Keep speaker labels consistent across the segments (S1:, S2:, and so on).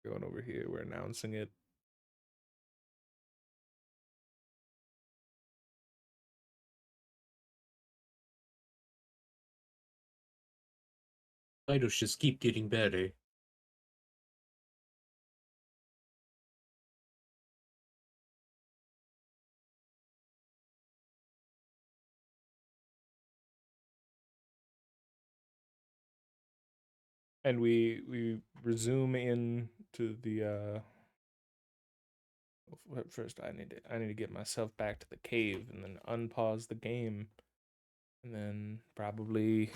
S1: Going over here, we're announcing it.
S2: Titles just keep getting better.
S1: And we resume in to the first I need to get myself back to the cave and then unpause the game and then probably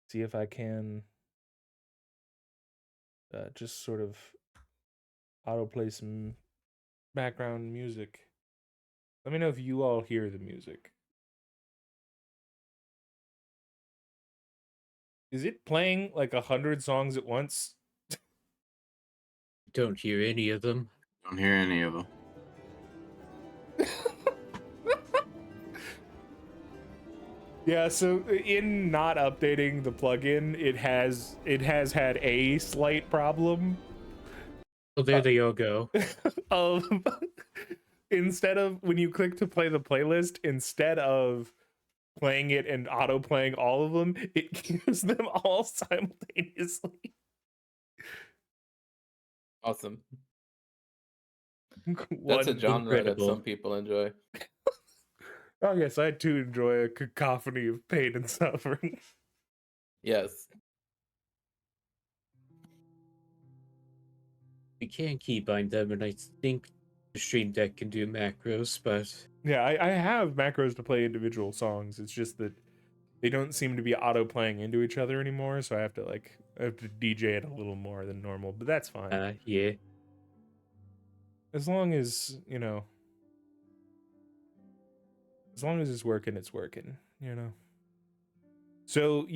S1: see if I can just sort of autoplay some background music. Let me know if you all hear the music. Is it playing like 100 songs at once?
S2: Don't hear any of them.
S3: Don't hear any of them.
S1: Yeah, so in not updating the plugin, it has had a slight problem.
S2: Oh, there they all go.
S1: um, instead of when you click to play the playlist, instead of playing it and auto playing all of them, it gives them all simultaneously.
S4: Awesome.
S1: One,
S4: That's a genre that
S2: incredible.
S4: some people enjoy.
S1: oh yes, I too enjoy a cacophony of pain and suffering.
S4: Yes.
S2: We can keybind them, and I think the Stream Deck can do macros, but
S1: Yeah, I have macros to play individual songs. It's just that they don't seem to be auto playing into each other anymore, so I have to DJ it a little more than normal, but that's fine.
S2: yeah.
S1: As long as, as long as it's working, So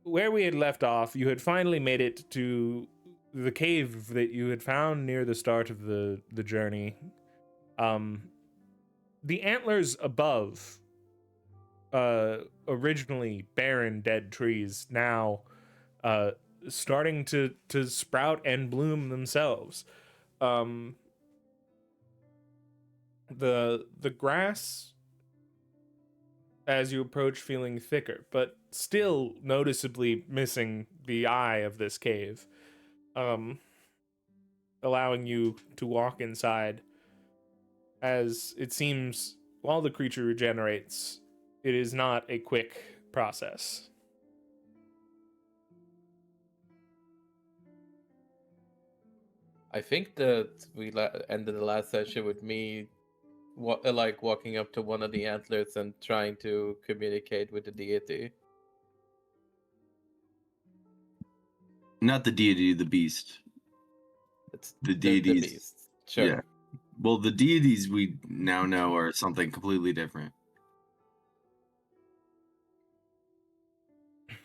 S1: where we had left off, you had finally made it to the cave that you had found near the start of the journey. The antlers above, originally barren dead trees, now starting to sprout and bloom themselves. The grass as you approach feeling thicker, but still noticeably missing the eye of this cave, allowing you to walk inside. As it seems, while the creature regenerates, it is not a quick process.
S4: I think that we ended the last session with me walking up to one of the antlers and trying to communicate with the deity.
S3: Not the deity, the beast.
S4: It's
S3: The
S4: the
S3: deities.
S4: beast. Sure.
S3: Yeah. Well, the deities we now know are something completely different.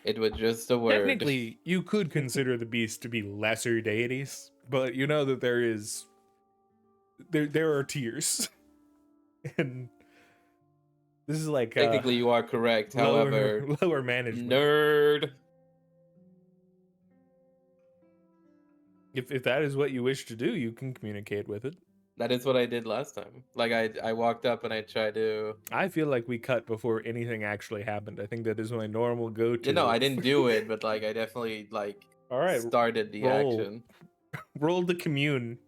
S4: It was just a word.
S1: Technically, you could consider the beast to be lesser deities, but you know that there are tiers. And this is like
S4: Technically, you are correct. However,
S1: lower management.
S4: Nerd.
S1: If that is what you wish to do, you can communicate with it.
S4: That is what I did last time. Like I walked up and I tried to.
S1: I feel like we cut before anything actually happened. I think that is my normal go-to.
S4: You know, I didn't do it, but like I definitely
S1: all right,
S4: started the action.
S1: Roll to commune.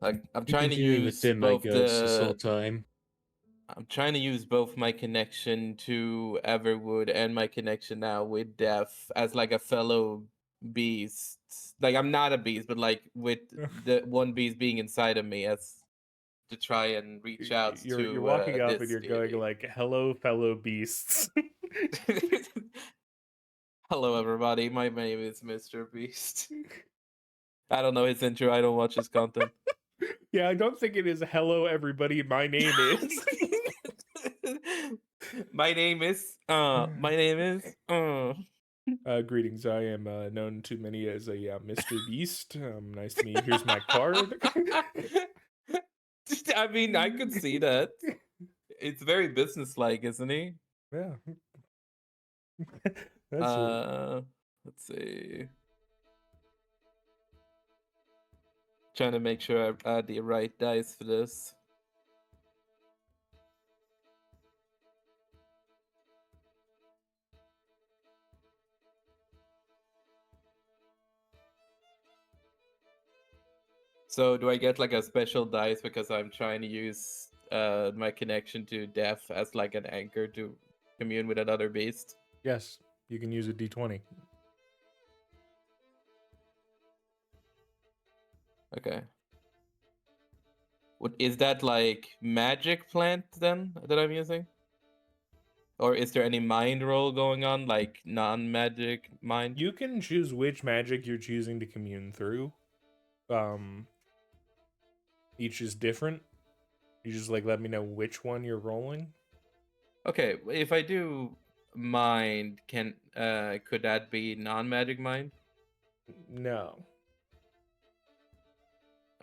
S4: Like I'm
S2: You've
S4: trying
S2: been
S4: to
S2: dealing
S4: use
S2: with them, my
S4: both
S2: ghosts, this whole
S4: the.
S2: time.
S4: I'm trying to use both my connection to Everwood and my connection now with Death as like a fellow beast. Like I'm not a beast, but like with the one beast being inside of me as to try and reach out to
S1: You're walking up and you're
S4: deity.
S1: going like, "Hello, fellow beasts."
S4: Hello, everybody. My name is Mr. Beast. I don't know his intro. I don't watch his content.
S1: Yeah, I don't think it is "Hello, everybody. My name is."
S4: My name is. My name is.
S1: Greetings. I am known to many as a Mr. Beast. Nice to meet you. Here's my card.
S4: I mean, I could see that. It's very businesslike, isn't he?
S1: Yeah.
S4: Let's see. Trying to make sure I add the right dice for this. So do I get like a special dice because I'm trying to use my connection to death as like an anchor to commune with another beast?
S1: Yes, you can use a d20.
S4: Okay. What is that, like magic plant then that I'm using? Or is there any mind roll going on, like non-magic mind?
S1: You can choose which magic you're choosing to commune through. Each is different. You just like let me know which one you're rolling.
S4: Okay, if I do mind, could that be non-magic mind?
S1: No.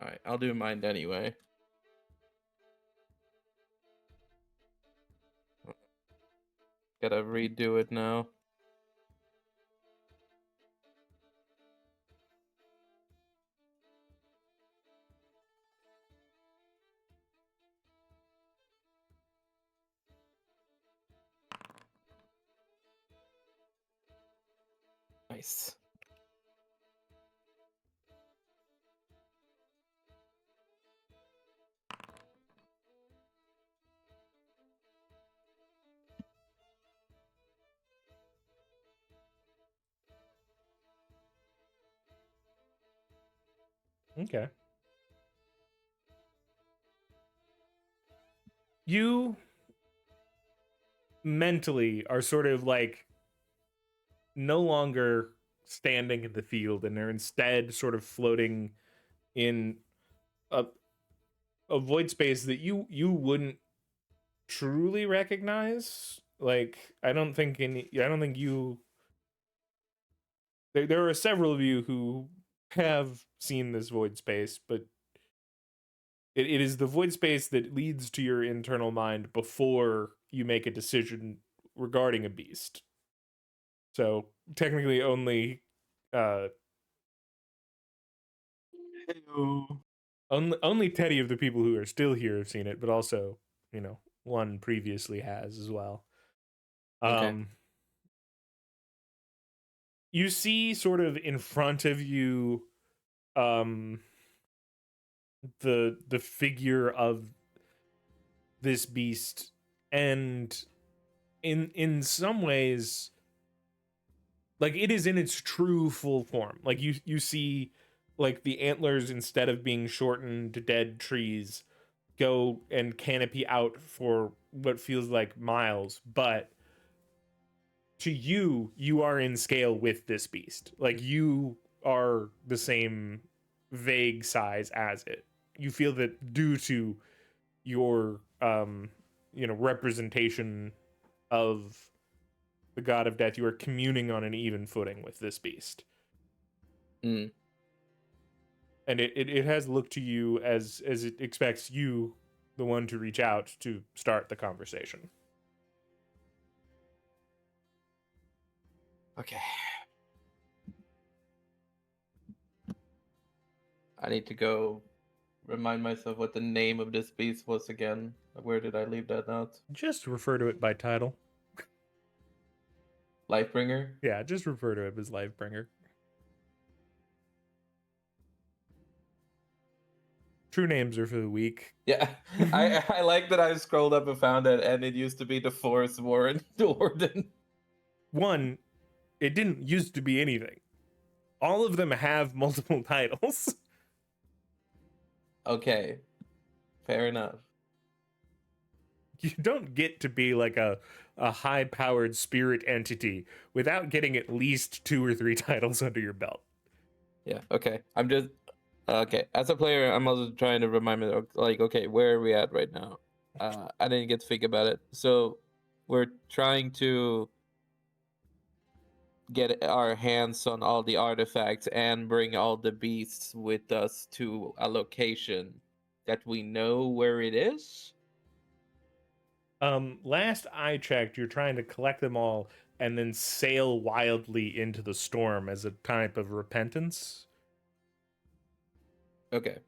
S4: All right, I'll do mind anyway. Gotta redo it now. Nice.
S1: Okay. You mentally are sort of like no longer standing in the field and are instead sort of floating in a void space that you wouldn't truly recognize. Like I don't think you there are several of you who have seen this void space, but it is the void space that leads to your internal mind before you make a decision regarding a beast. So technically only uh
S3: Heyo.
S1: only Teddy of the people who are still here have seen it, but also, one previously has as well.
S4: Okay.
S1: You see sort of in front of you the figure of this beast, and in some ways, like, it is in its true full form. Like you see, like, the antlers, instead of being shortened to dead trees, go and canopy out for what feels like miles, but to you are in scale with this beast. Like, you are the same vague size as it. You feel that due to your representation of the god of death, you are communing on an even footing with this beast.
S4: Mm.
S1: And it has looked to you as it expects you, the one, to reach out to start the conversation.
S4: Okay. I need to go remind myself what the name of this beast was again. Where did I leave that note?
S1: Just refer to it by title.
S4: Lifebringer?
S1: Yeah, just refer to it as Lifebringer. True names are for the weak.
S4: Yeah. I like that I scrolled up and found it, and it used to be the Forest Warren Warden.
S1: One, it didn't used to be anything. All of them have multiple titles.
S4: Okay. Fair enough.
S1: You don't get to be like a high-powered spirit entity without getting at least 2 or 3 titles under your belt.
S4: Yeah, okay. I'm just okay. As a player, I'm also trying to remind me of, like, okay, where are we at right now? I didn't get to think about it. So we're trying to get our hands on all the artifacts and bring all the beasts with us to a location that we know where it is.
S1: Last I checked, you're trying to collect them all and then sail wildly into the storm as a type of repentance.
S4: Okay.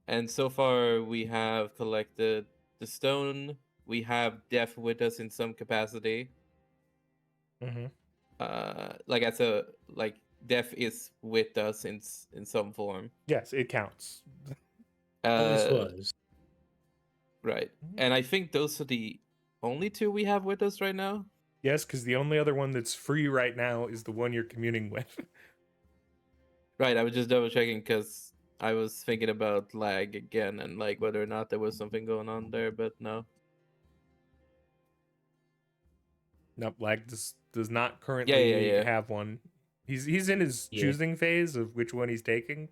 S4: And so far, we have collected the stone. We have Death with us in some capacity.
S1: Mm-hmm.
S4: Like as a like Death is with us in some form.
S1: Yes, it counts.
S2: Always
S4: Uh,
S2: was.
S4: right.
S1: Mhm.
S4: And I think those are the only two we have with us right now.
S1: Yes, because the only other one that's free right now is the one you're communing with.
S4: Right. I was just double checking because I was thinking about lag again and like whether or not there was something going on there, but no.
S1: Nope, Lag does not
S4: Yeah,
S1: currently
S4: yeah.
S1: have one. He's in his
S2: Yeah.
S1: choosing phase of which one he's taking.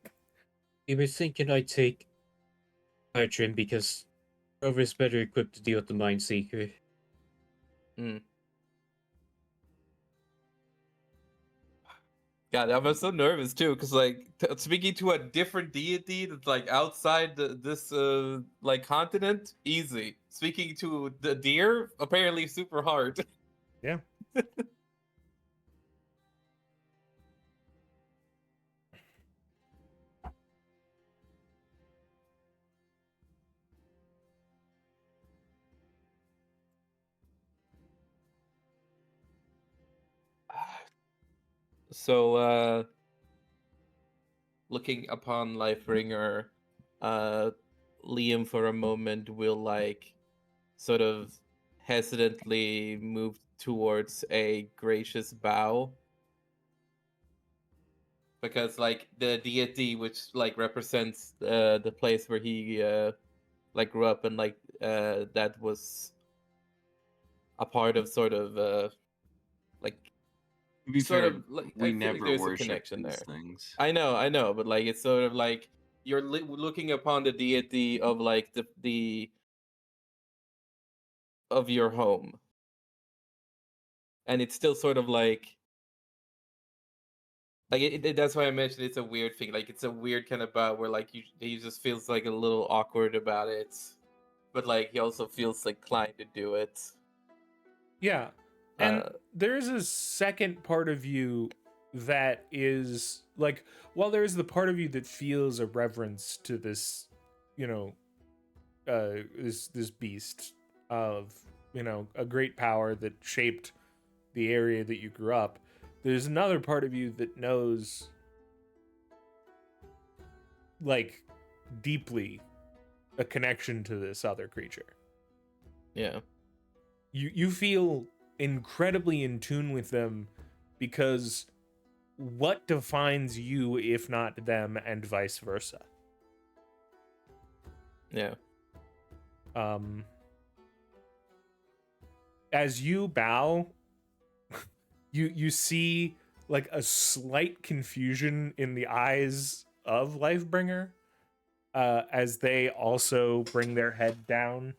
S2: You were thinking I'd take Artrim because Rover's better equipped to deal with the Mind Seeker.
S4: God, I'm so nervous too, because like speaking to a different deity that's like outside this like continent, easy. Speaking to the deer, apparently super hard.
S1: Yeah.
S4: So looking upon Lifebringer, uh Liam for a moment will like sort of hesitantly move towards a gracious bow. Because like the deity which like represents the place where he like grew up and like that was a part of sort of like
S3: To be
S4: sort
S3: fair,
S4: of like
S3: we
S4: I feel like
S3: never
S4: there's a
S3: worship
S4: connection
S3: these
S4: there.
S3: things.
S4: I know, but like it's sort of like you're looking upon the deity of like the of your home, and it's still sort of like that's why I mentioned it's a weird thing. Like it's a weird kind of bout where like he just feels like a little awkward about it, but like he also feels like inclined to do it.
S1: Yeah. And
S4: Uh,
S1: there's a second part of you that is like, while there's the part of you that feels a reverence to this, you know, this beast of, you know, a great power that shaped the area that you grew up. There's another part of you that knows like deeply a connection to this other creature.
S4: yeah.
S1: You feel incredibly in tune with them because what defines you if not them, and vice versa.
S4: Yeah.
S1: As you bow, you see like a slight confusion in the eyes of Lifebringer as they also bring their head down,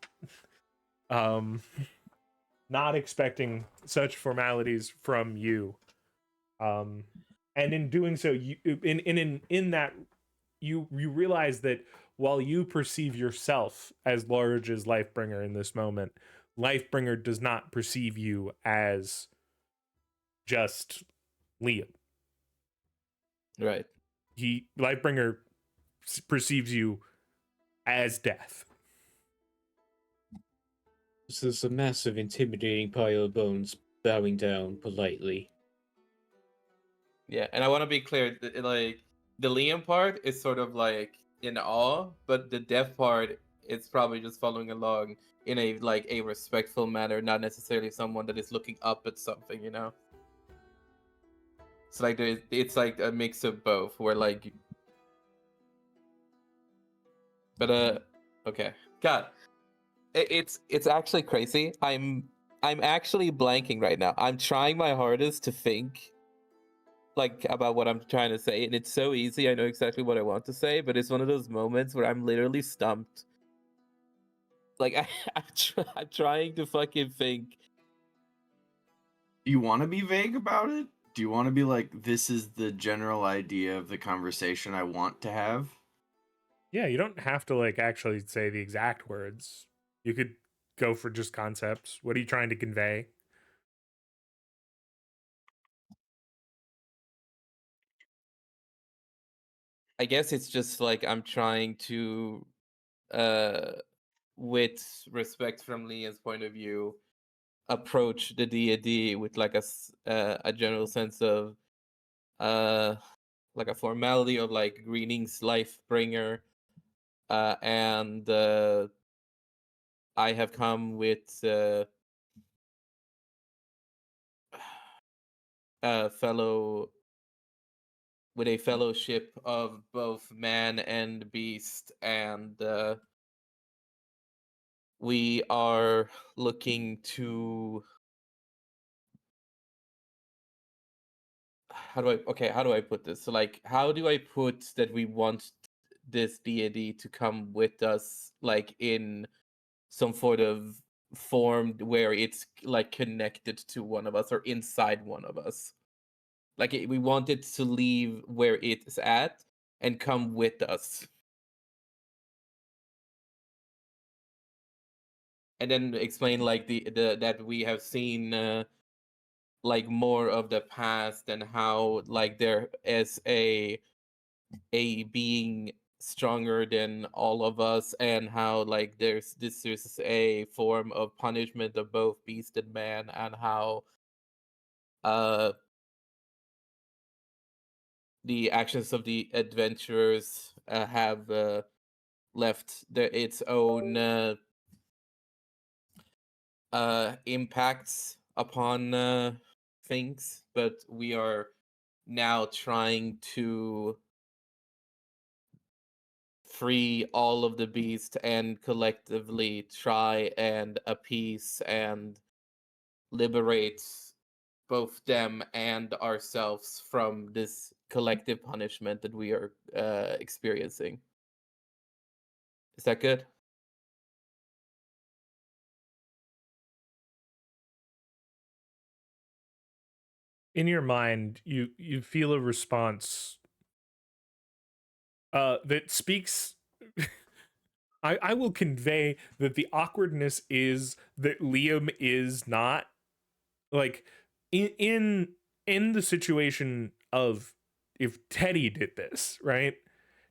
S1: not expecting such formalities from you. And in doing so, you in that you realize that while you perceive yourself as large as Lifebringer in this moment, Lifebringer does not perceive you as just Liam.
S4: Right.
S1: Lifebringer perceives you as death.
S2: This is a massive, intimidating pile of bones bowing down politely.
S4: Yeah, and I want to be clear. Like the Liam part is sort of like in awe, but the deaf part is probably just following along in a like a respectful manner, not necessarily someone that is looking up at something. You know. It's like it's like a mix of both. Where like, but okay. God, it's actually crazy. I'm actually blanking right now. I'm trying my hardest to think like about what I'm trying to say, and it's so easy. I know exactly what I want to say, but it's one of those moments where I'm literally stumped. Like I'm trying to fucking think.
S3: Do you want to be vague about it? Do you want to be like, this is the general idea of the conversation I want to have?
S1: Yeah, you don't have to like actually say the exact words. You could go for just concepts. What are you trying to convey?
S4: I guess it's just like I'm trying to, uh, with respect from Liam's point of view, approach the D&D with like a general sense of uh like a formality of like greetings, Lifebringer, and I have come with a fellow with a fellowship of both man and beast, and we are looking to how do I put this? So like how do I put that we want this deity to come with us like in some sort of form where it's like connected to one of us or inside one of us. Like we want it to leave where it's at and come with us. And then explain like the that we have seen like more of the past and how like there is a being stronger than all of us, and how like this is a form of punishment of both beast and man, and how uh the actions of the adventurers have left its own impacts upon things, but we are now trying to free all of the beasts and collectively try and appease and liberate both them and ourselves from this collective punishment that we are experiencing. Is that good?
S1: In your mind, you feel a response that speaks. I will convey that the awkwardness is that Liam is not like in the situation of if Teddy did this, right?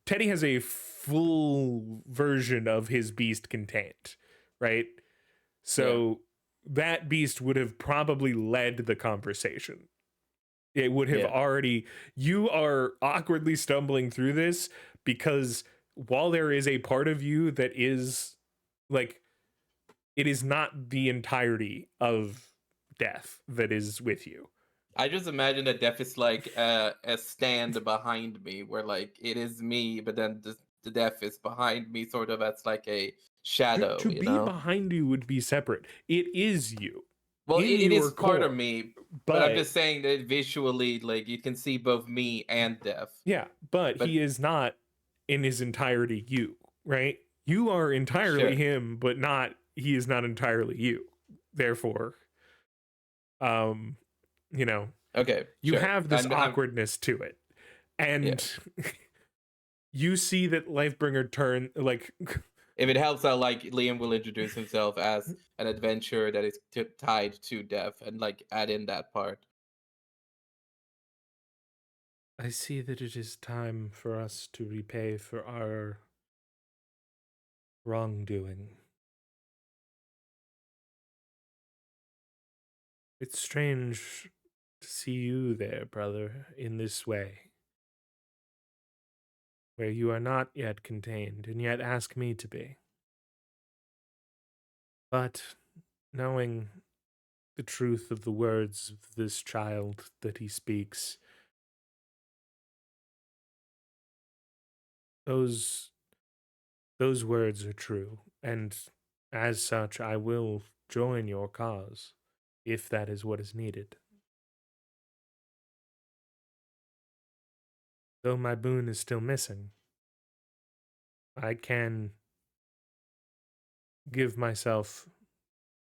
S1: Teddy has a full version of his beast contained, right? So that beast would have probably led the conversation. It would have already, you are awkwardly stumbling through this because while there is a part of you that is like, it is not the entirety of death that is with you.
S4: I just imagine that death is like a stand behind me, where like it is me, but then the death is behind me, sort of as like a shadow.
S1: To
S4: you
S1: be
S4: know?
S1: behind you would be separate. It is you.
S4: Well,
S1: in
S4: it is
S1: your
S4: part of
S1: core,
S4: me, but I'm just saying that visually, like you can see both me and death.
S1: Yeah, but he is not in his entirety you, right? You are entirely him, but not he is not entirely you. Therefore, you know,
S4: Okay,
S1: you have this
S4: I'm
S1: awkwardness to it. And you see that Lifebringer turn like
S4: if it helps out, like Liam will introduce himself as an adventurer that is tied to death, and like add in that part.
S1: I see that it is time for us to repay for our wrongdoing. It's strange to see you there, brother, in this way, where you are not yet contained, and yet ask me to be. But knowing the truth of the words of this child that he speaks, those words are true, and as such I will join your cause, if that is what is needed. Though my boon is still missing, I can give myself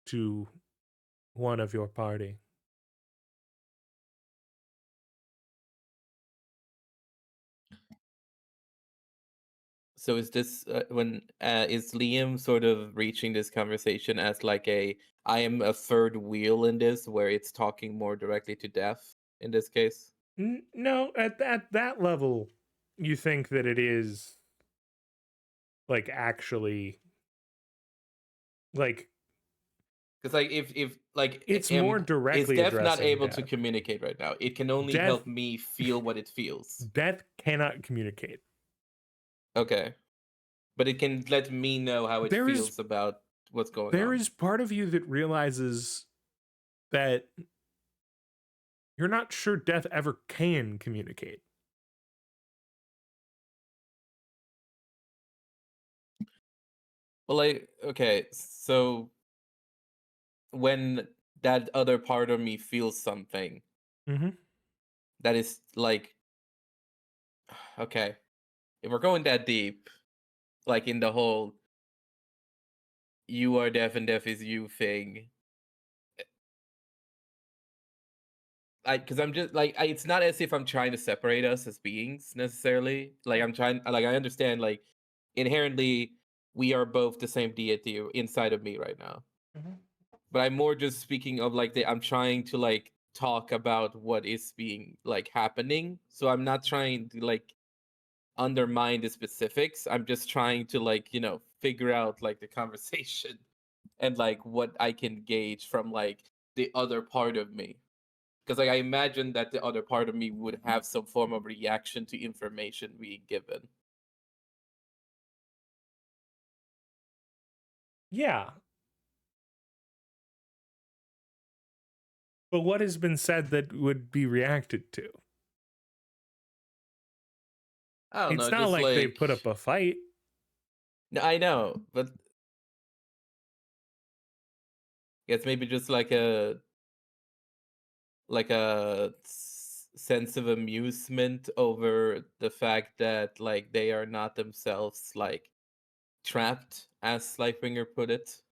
S1: to one of your party.
S4: So is this when is Liam sort of reaching this conversation as like I am a third wheel in this, where it's talking more directly to death in this case?
S1: No, at that level, you think that it is like actually like
S4: Because like if like
S1: it's more
S4: is
S1: directly
S4: Death not
S1: addressing
S4: able to
S1: death.
S4: communicate right now? It can only
S1: Death
S4: help me feel what it feels.
S1: Death cannot communicate.
S4: Okay. But it can let me know how it
S1: There is
S4: feels about what's going
S1: there
S4: on.
S1: is part of you that realizes that you're not sure death ever can communicate.
S4: Well, like, okay, so when that other part of me feels something
S1: Mm-hmm.
S4: that is like, okay, if we're going that deep, like in the whole you are deaf and deaf is you thing, because I'm just like, it's not as if I'm trying to separate us as beings necessarily. Like, I'm trying, like, I understand, like, inherently, we are both the same deity inside of me right now.
S1: Mm-hmm.
S4: But I'm more just speaking of like I'm trying to like talk about what is being like happening. So I'm not trying to like undermine the specifics. I'm just trying to like, figure out like the conversation and like what I can gauge from like the other part of me. Because like I imagine that the other part of me would have some form of reaction to information being given.
S1: Yeah. But what has been said that would be reacted to?
S4: I don't
S1: It's
S4: know,
S1: not
S4: just
S1: like they
S4: like
S1: put up a fight.
S4: no, I know, but it's maybe just like a sense of amusement over the fact that like they are not themselves like trapped, as Lightbringer put it.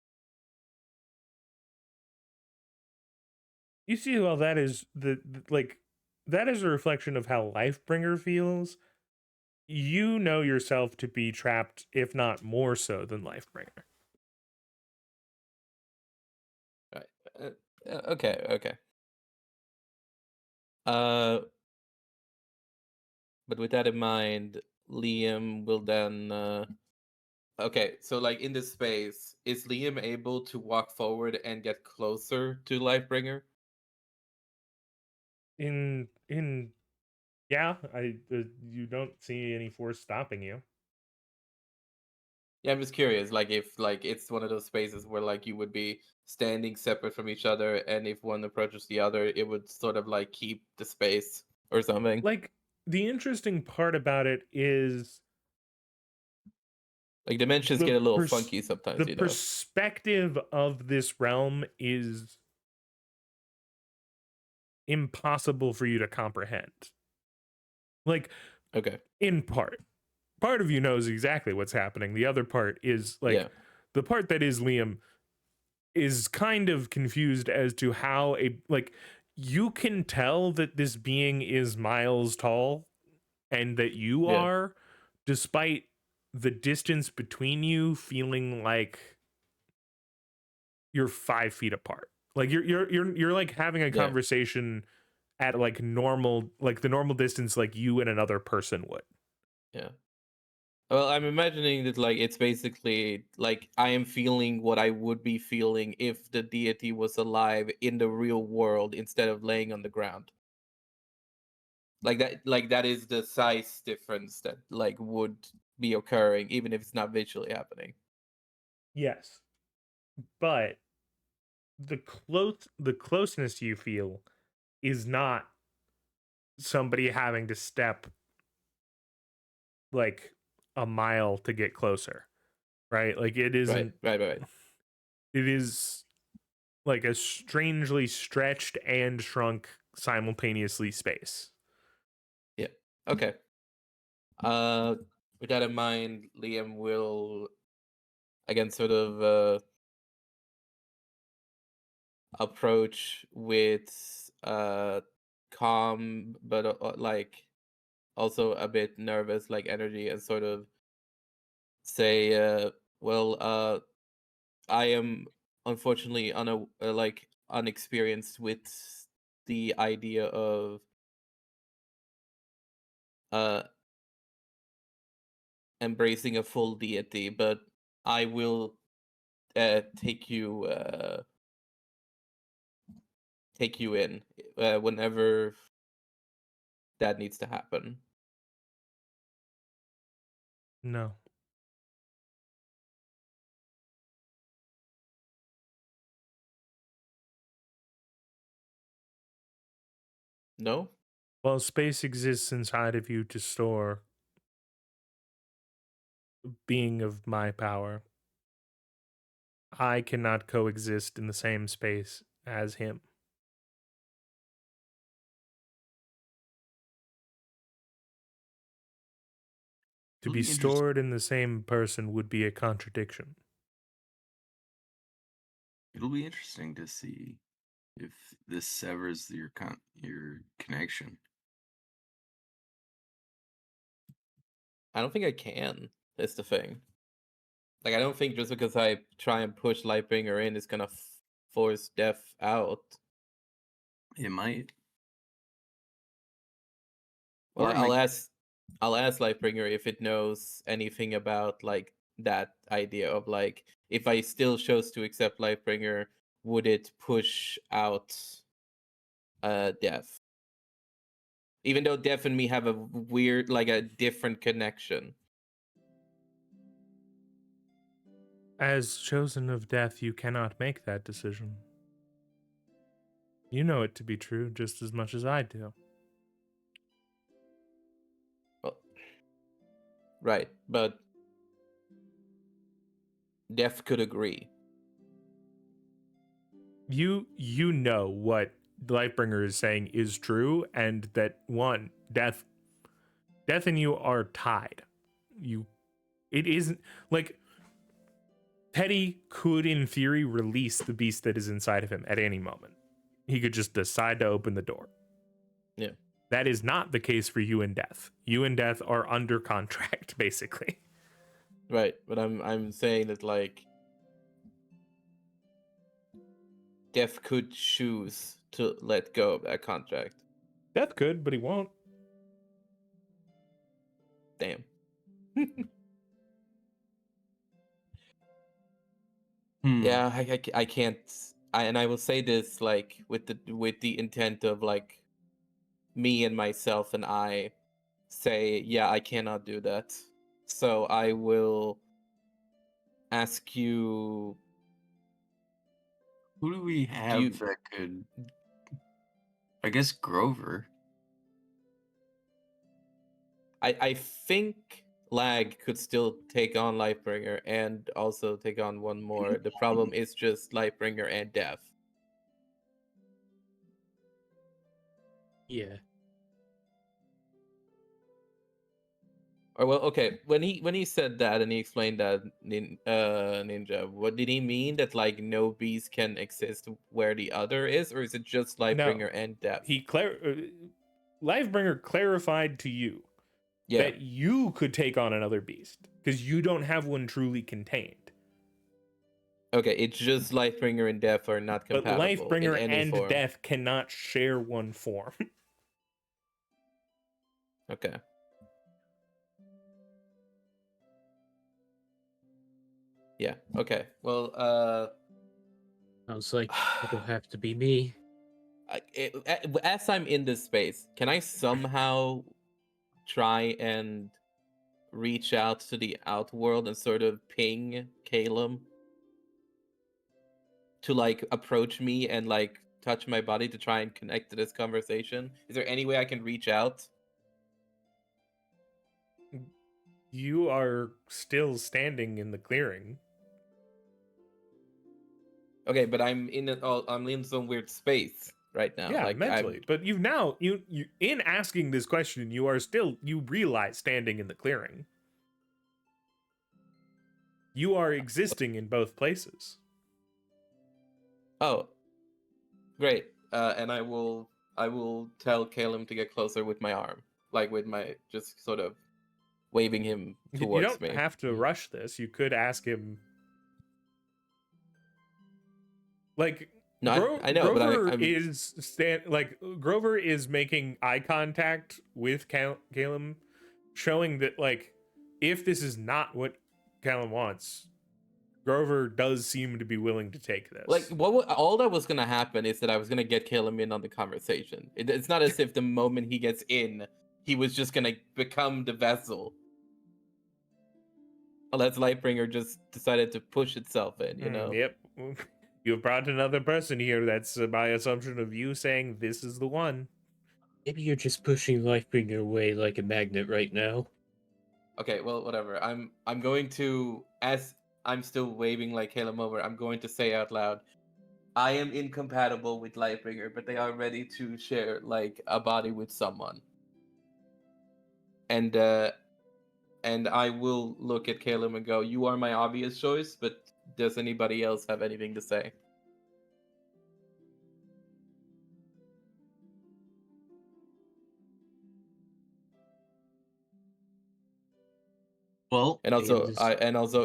S1: You see, well, that is like that is a reflection of how Lifebringer feels. You know yourself to be trapped, if not more so than Lifebringer.
S4: Right. Okay. Uh, but with that in mind, Liam will then. Okay, so like in this space, is Liam able to walk forward and get closer to Lightbringer?
S1: In yeah, you don't see any force stopping you.
S4: Yeah, I'm just curious, like if like it's one of those spaces where like you would be standing separate from each other, and if one approaches the other, it would sort of like keep the space or something.
S1: Like the interesting part about it is
S4: Like dimensions
S1: the
S4: get a little funky sometimes,
S1: the perspective of this realm is impossible for you to comprehend. Like
S4: Okay.
S1: in part of you knows exactly what's happening. The other part is like
S4: Yeah.
S1: the part that is Liam is kind of confused as to how you can tell that this being is miles tall and that you
S4: Yeah.
S1: are, despite the distance between you feeling like you're 5 feet apart. Like you're like having a
S4: Yeah.
S1: conversation at like normal, like the normal distance like you and another person would.
S4: Yeah. Well, I'm imagining that like it's basically like I am feeling what I would be feeling if the deity was alive in the real world instead of laying on the ground. Like that is the size difference that like would be occurring even if it's not visually happening.
S1: Yes. But the closeness you feel is not somebody having to step like a mile to get closer, right? Like it isn't
S4: Right.
S1: it is like a strangely stretched and shrunk simultaneously space.
S4: Yeah. Okay. With that in mind, Liam will again sort of approach with calm but like also a bit nervous like energy and sort of say well I am unfortunately like unexperienced with the idea of uh embracing a full deity, but I will take you in whenever that needs to happen.
S1: No.
S4: No?
S1: Well, space exists inside of you to store being of my power. I cannot coexist in the same space as him. To be
S3: Really interesting.
S1: stored in the same person would be a contradiction.
S3: It'll be interesting to see if this severs your connection.
S4: I don't think I can. That's the thing. Like, I don't think just because I try and push Lightbringer in, it's gonna force Death out.
S3: It might.
S4: Well,
S3: Or it
S4: I'll
S3: might-
S4: ask Lightbringer if it knows anything about like that idea of like if I still chose to accept Lightbringer, would it push out Death? Even though Death and me have a weird, like a different connection.
S1: As chosen of death, you cannot make that decision. You know it to be true just as much as I do.
S4: Well, right, but Death could agree.
S1: You know what Lightbringer is saying is true, and that one, death and you are tied. It isn't like Teddy could in theory release the beast that is inside of him at any moment. He could just decide to open the door.
S4: Yeah.
S1: That is not the case for you and Death. You and Death are under contract, basically.
S4: Right, but I'm saying that like Death could choose to let go of that contract.
S1: Death could, but he won't.
S4: Damn. Yeah, I can't. And I will say this like with the intent of like me and myself and I say, yeah, I cannot do that. So I will ask you.
S3: Who do we have
S4: you-
S3: that could? I guess Grover.
S4: I think Lag could still take on Lightbringer and also take on one more. The problem is just Lightbringer and Death.
S2: Yeah.
S4: Or well, okay. When he said that and he explained that Ninja, what did he mean? That like no beast can exist where the other is, or is it just Lightbringer and Death?
S1: Lifebringer clarified to you that you could take on another beast because you don't have one truly contained.
S4: Okay, it's just Lightbringer and Death are not
S1: But
S4: compatible.
S1: Lifebringer
S4: in any
S1: and
S4: form.
S1: Death cannot share one form.
S4: Okay. Yeah. Okay. Well,
S2: Sounds like it'll have to be me.
S4: as I'm in this space, can I somehow try and reach out to the outworld and sort of ping Calum to like approach me and like touch my body to try and connect to this conversation? Is there any way I can reach out?
S1: You are still standing in the clearing.
S4: Okay, but I'm in some weird space right now.
S1: Yeah,
S4: like,
S1: mentally. But you've now you in asking this question, you realize standing in the clearing. You are existing in both places.
S4: Oh, great. And I will tell Calum to get closer with my arm, like with my just sort of waving him towards
S1: You don't
S4: me.
S1: have to rush this. You could ask him. Like
S4: No, I know,
S1: Grover
S4: but
S1: Grover is making eye contact with Calum, showing that like if this is not what Callum wants, Grover does seem to be willing to take this.
S4: Like, all that was gonna happen is that I was gonna get Caleb in on the conversation. It's not as if the moment he gets in, he was just gonna become the vessel. Unless Lightbringer just decided to push itself in, you know?
S1: Yep. You've brought another person here. That's my assumption of you saying this is the one.
S2: Maybe you're just pushing Lifebringer away like a magnet right now.
S4: Okay, well, whatever. I'm going to, as I'm still waving like Caleb over, I'm going to say out loud, I am incompatible with Lightbringer, but they are ready to share like a body with someone. And I will look at Caleb and go, you are my obvious choice, but does anybody else have anything to say?
S3: Well,
S4: And also,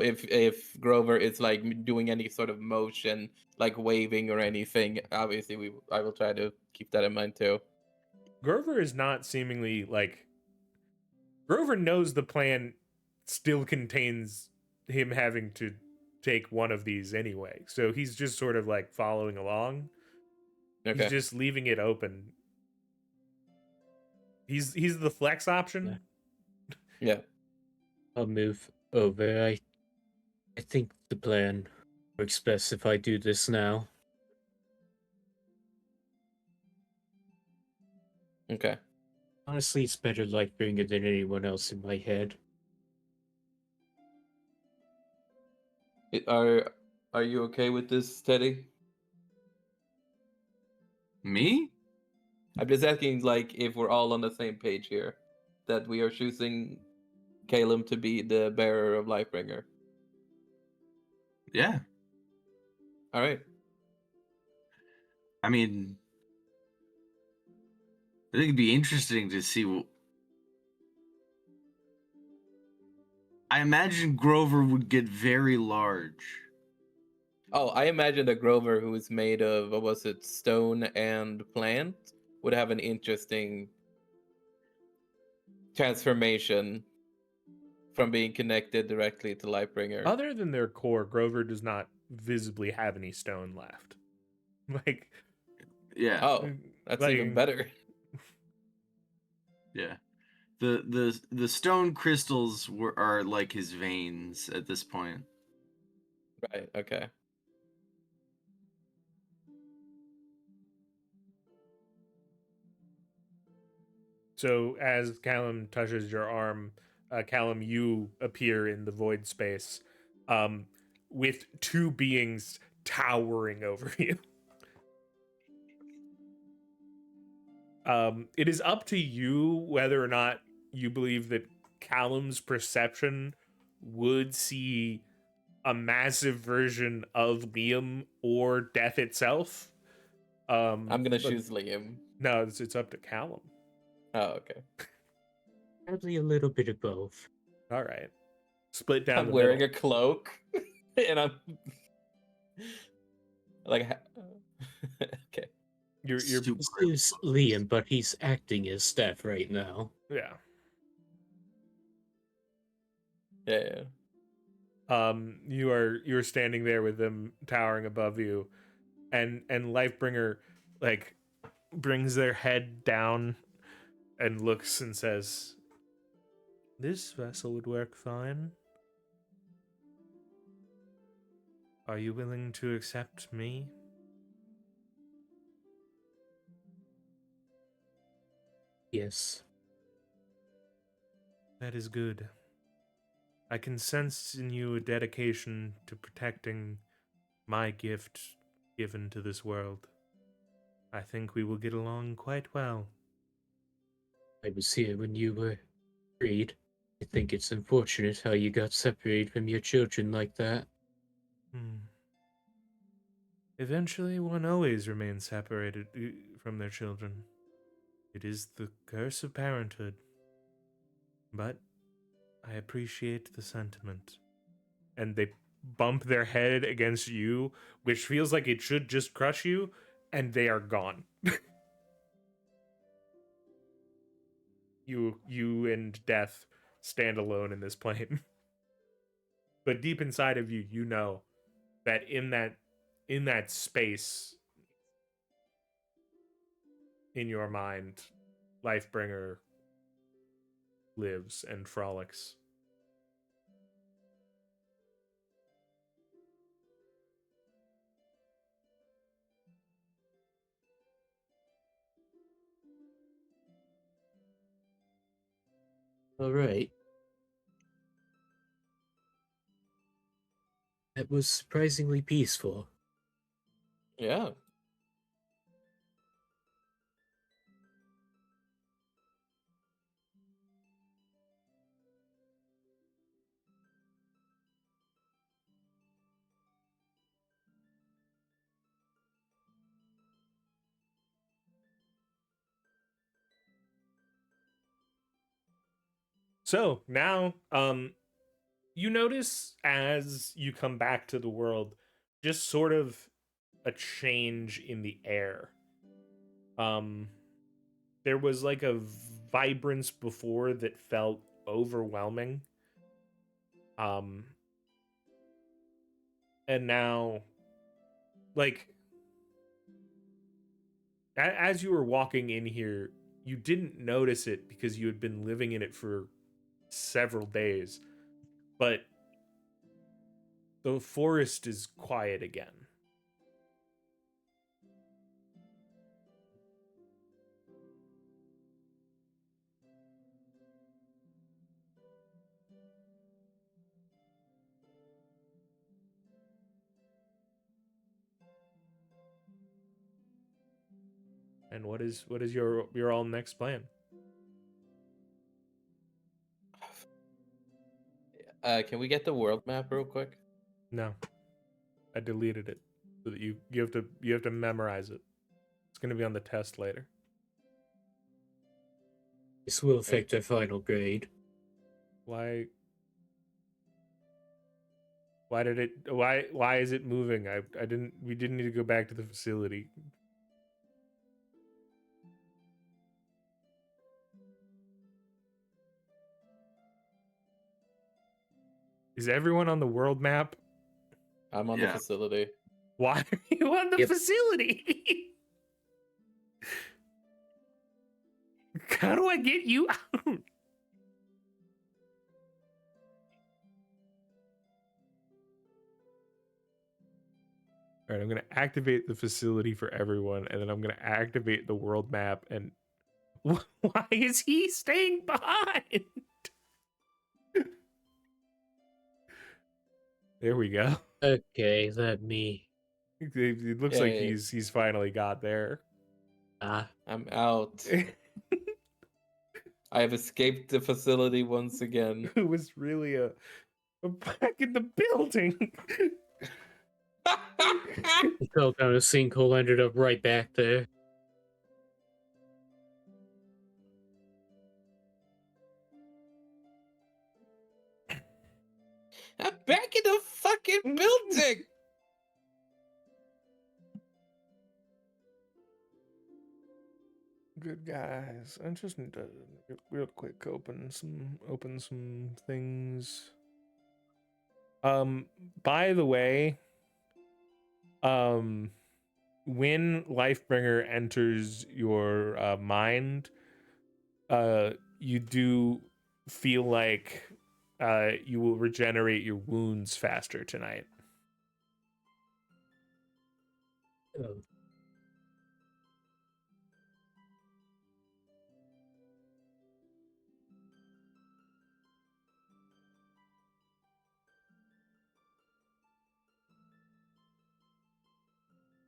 S2: Yes.
S4: if Grover is like doing any sort of motion, like waving or anything, obviously I will try to keep that in mind too.
S1: Grover is not seemingly like. Grover knows the plan still contains him having to take one of these anyway. So he's just sort of like following along.
S4: Okay.
S1: He's just leaving it open. He's the flex option.
S4: Yeah.
S2: I'll move over. I think the plan works best if I do this now.
S4: Okay.
S2: Honestly, it's better Lightbringer than anyone else in my head.
S4: Are you okay with this, Teddy?
S3: me?
S4: I'm just asking, like, if we're all on the same page here, that we are choosing Caleb to be the bearer of Lightbringer.
S3: Yeah.
S4: All right.
S3: I mean, I think it'd be interesting to see. I imagine Grover would get very large.
S4: Oh, I imagine that Grover, who is made of, what was it, stone and plant, would have an interesting transformation from being connected directly to Lightbringer.
S1: Other than their core, Grover does not visibly have any stone left. Like,
S3: Yeah.
S4: Oh, that's even
S1: like,
S4: better.
S3: Yeah. The stone crystals are like his veins at this point.
S4: Right, okay.
S1: So as Callum touches your arm, Callum, you appear in the void space, with two beings towering over you. It is up to you whether or not you believe that Callum's perception would see a massive version of Liam or death itself.
S4: I'm gonna
S1: but-
S4: choose Liam.
S1: No, it's up to Callum.
S4: Oh, okay.
S2: Probably a little bit of both.
S1: All right, split down.
S4: I'm
S1: the
S4: wearing
S1: middle.
S4: a cloak, and I'm like, okay.
S1: You're
S3: Super
S2: This is Liam, but he's acting as Steph right now.
S1: yeah.
S4: Yeah.
S1: You're standing there with them towering above you, and Lifebringer like brings their head down and looks and says, "This vessel would work fine. Are you willing to accept me?"
S2: Yes.
S1: That is good. I can sense in you a dedication to protecting my gift given to this world. I think we will get along quite well.
S2: I was here when you were freed. I think it's unfortunate how you got separated from your children like that.
S1: Eventually, one always remains separated from their children. It is the curse of parenthood. But I appreciate the sentiment. And they bump their head against you, which feels like it should just crush you, and they are gone. You and Death stand alone in this plane. But deep inside of you, you know that in that space in your mind, Lifebringer lives and frolics.
S2: All right. That was surprisingly peaceful.
S4: Yeah.
S1: So now, you notice as you come back to the world, just sort of a change in the air. There was like a vibrance before that felt overwhelming. And now, like, as you were walking in here, you didn't notice it because you had been living in it for several days. But the forest is quiet again. And what is your all next plan?
S4: Can we get the world map real quick?
S1: No, I deleted it so that you have to memorize it. It's going to be on the test later.
S2: This will affect our final grade.
S1: Why did it? Why is it moving? I didn't. We didn't need to go back to the facility. Is everyone on the world map?
S4: I'm on
S3: Yeah.
S4: the facility.
S1: Why are you on the
S2: Yep.
S1: facility? How do I get you out? All right, I'm going to activate the facility for everyone, and then I'm going to activate the world map. And why is he staying behind? There we go.
S2: Okay, let me.
S1: It looks
S4: Yeah,
S1: like
S4: yeah, yeah.
S1: he's finally got there.
S4: I'm out. I have escaped the facility once again.
S1: It was really a back in the building.
S2: We fell down a sinkhole, ended up right back there.
S4: I'm back in the fucking building.
S1: Good guys. I just need to real quick open some things. By the way, when Lifebringer enters your mind, you do feel like you will regenerate your wounds faster tonight.
S2: Oh.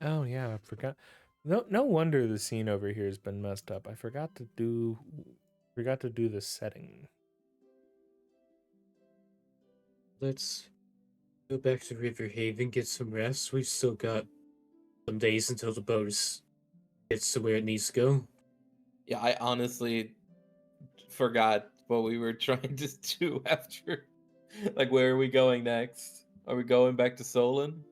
S1: Oh yeah, I forgot. No wonder the scene over here has been messed up. I forgot to do the setting.
S2: Let's go back to Riverhaven, get some rest. We've still got some days until the boat gets to where it needs to go.
S4: Yeah, I honestly forgot what we were trying to do after. Like, where are we going next? Are we going back to Solon?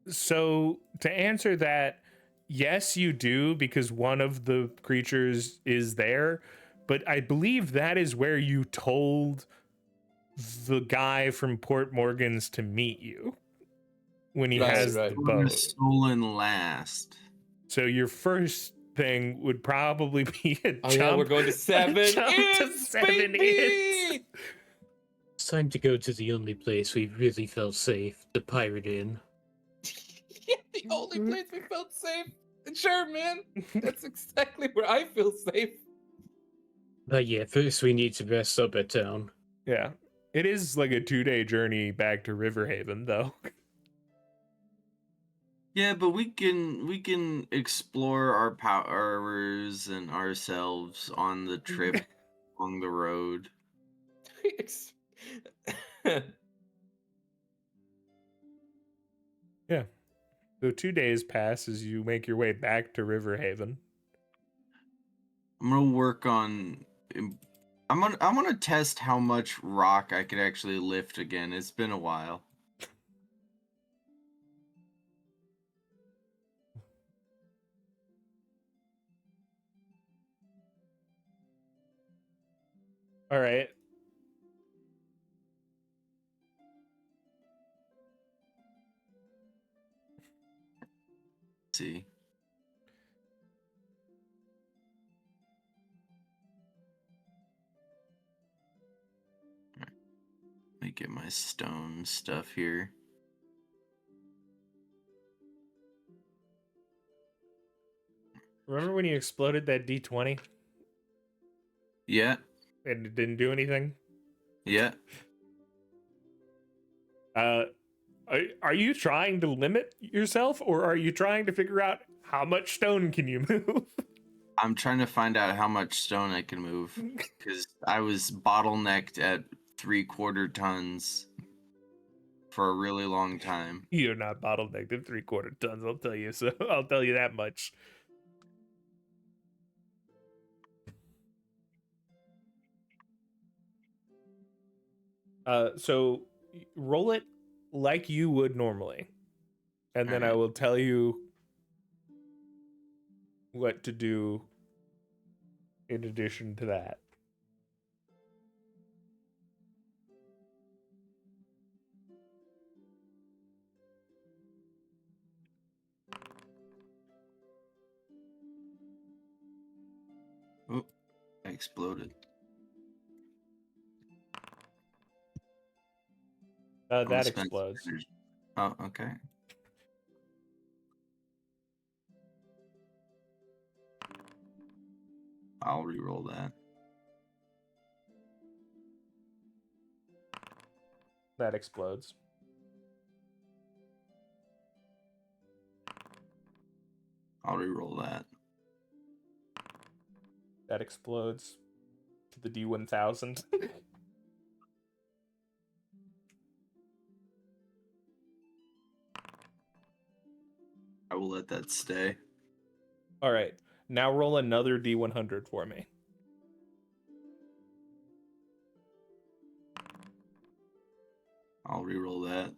S1: So to answer that, yes, you do, because one of the creatures is there, but I believe that is where you told the guy from Port Morgan's to meet you when he
S4: Right,
S1: has
S4: right.
S1: the
S3: What a
S1: boat.
S3: stolen last.
S1: So your first thing would probably be a
S4: Oh
S1: jump.
S4: yeah, we're going to
S1: a
S4: 7
S1: jump to
S4: inch,
S1: 7
S4: baby!
S1: inch.
S2: It's time to go to the only place we really felt safe, the Pirate Inn.
S4: Yeah, the only place we felt safe. Sure, man. That's exactly where I feel safe.
S2: But yeah, first we need to rest up at town.
S1: Yeah. It is like a 2-day journey back to Riverhaven, though.
S3: Yeah, but we can explore our powers and ourselves on the trip along the road.
S1: Yeah. So 2 days pass as you make your way back to Riverhaven.
S3: I'm gonna work on. I'm gonna test how much rock I could actually lift again. It's been a while.
S1: All right.
S3: Let's see. Let me get my stone stuff here.
S1: Remember when you exploded that D20
S3: Yeah,
S1: and it didn't do anything?
S3: yeah.
S1: Are you trying to limit yourself, or are you trying to figure out how much stone can you move?
S3: I'm trying to find out how much stone I can move because I was bottlenecked at 3/4 tons for a really long time.
S1: You're not bottlenecked at 3/4 tons, I'll tell you. So I'll tell you that much. So roll it like you would normally, and then I
S3: Alright.
S1: will tell you what to do in addition to that.
S3: Oh, I exploded. I'm gonna
S1: That
S3: spend
S1: explodes.
S3: energy. Oh, okay. I'll re-roll that.
S1: That explodes.
S3: I'll re-roll that.
S1: That explodes to the D1000.
S3: I will let that stay.
S1: All right. Now roll another D100 for me.
S3: I'll re-roll that.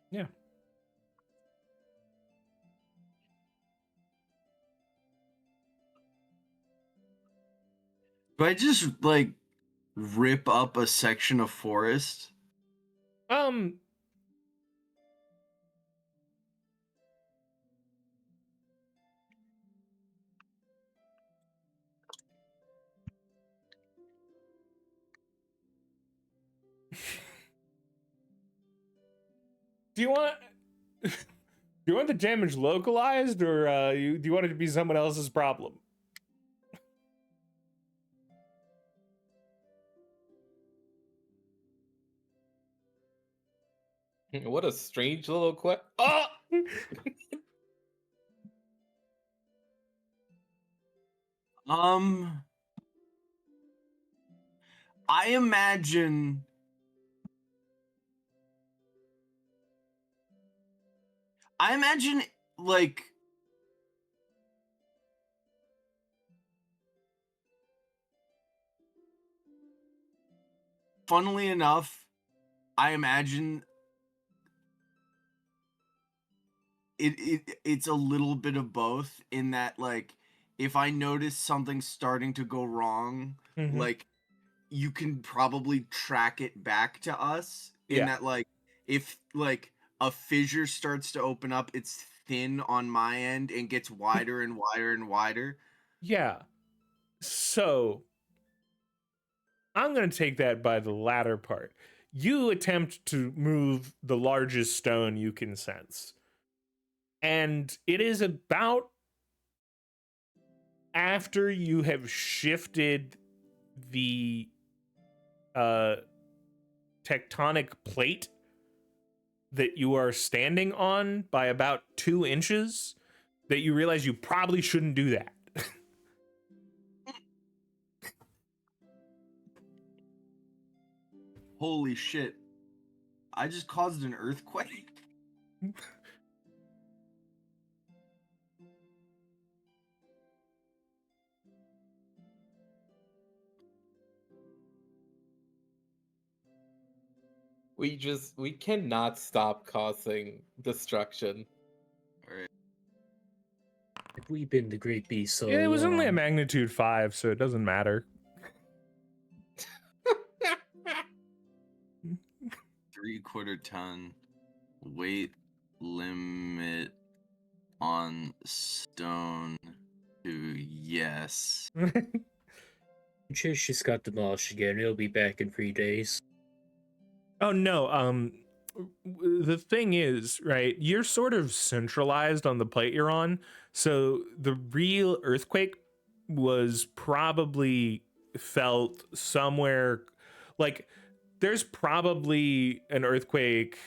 S1: Yeah.
S3: Do I just like rip up a section of forest?
S1: Do you want do you want the damage localized, or do you want it to be someone else's problem?
S4: What a strange little question. Oh!
S3: Um, I imagine like funnily enough, I imagine it's a little bit of both in that, like, if I notice something starting to go wrong,
S1: Mhm.
S3: like, you can probably track it back to us in
S1: Yeah.
S3: that, like, if, like, a fissure starts to open up, it's thin on my end and gets wider and wider and wider.
S1: Yeah. So I'm going to take that by the latter part. You attempt to move the largest stone you can sense. And it is about after you have shifted the tectonic plate that you are standing on by about 2 inches that you realize you probably shouldn't do that.
S3: Holy shit. I just caused an earthquake?
S4: We cannot stop causing destruction.
S3: Alright.
S2: We've been the great beast so
S1: It was only a
S2: long.
S1: magnitude 5, so it doesn't matter.
S3: 3/4 ton weight limit on stone to yes.
S2: I'm sure she's got demolished again. It'll be back in 3 days.
S1: Oh no, the thing is, right, you're sort of centralized on the plate you're on, so the real earthquake was probably felt somewhere, like there's probably an earthquake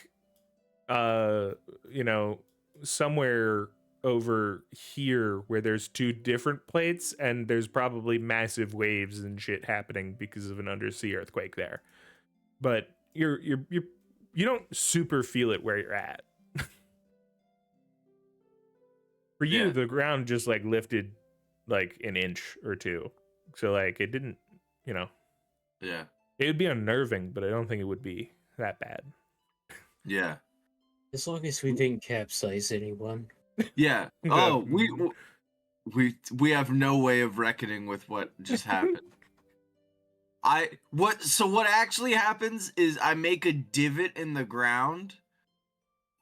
S1: you know, somewhere over here where there's 2 different plates, and there's probably massive waves and shit happening because of an undersea earthquake there. But you don't super feel it where you're at. For you,
S3: Yeah.
S1: the ground just like lifted like an inch or 2. So like it didn't, you know,
S3: Yeah.
S1: it would be unnerving, but I don't think it would be that bad.
S3: Yeah.
S2: As long as we didn't capsize anyone.
S3: Yeah.
S1: Yeah.
S3: Oh, we have no way of reckoning with what just happened. What actually happens is I make a divot in the ground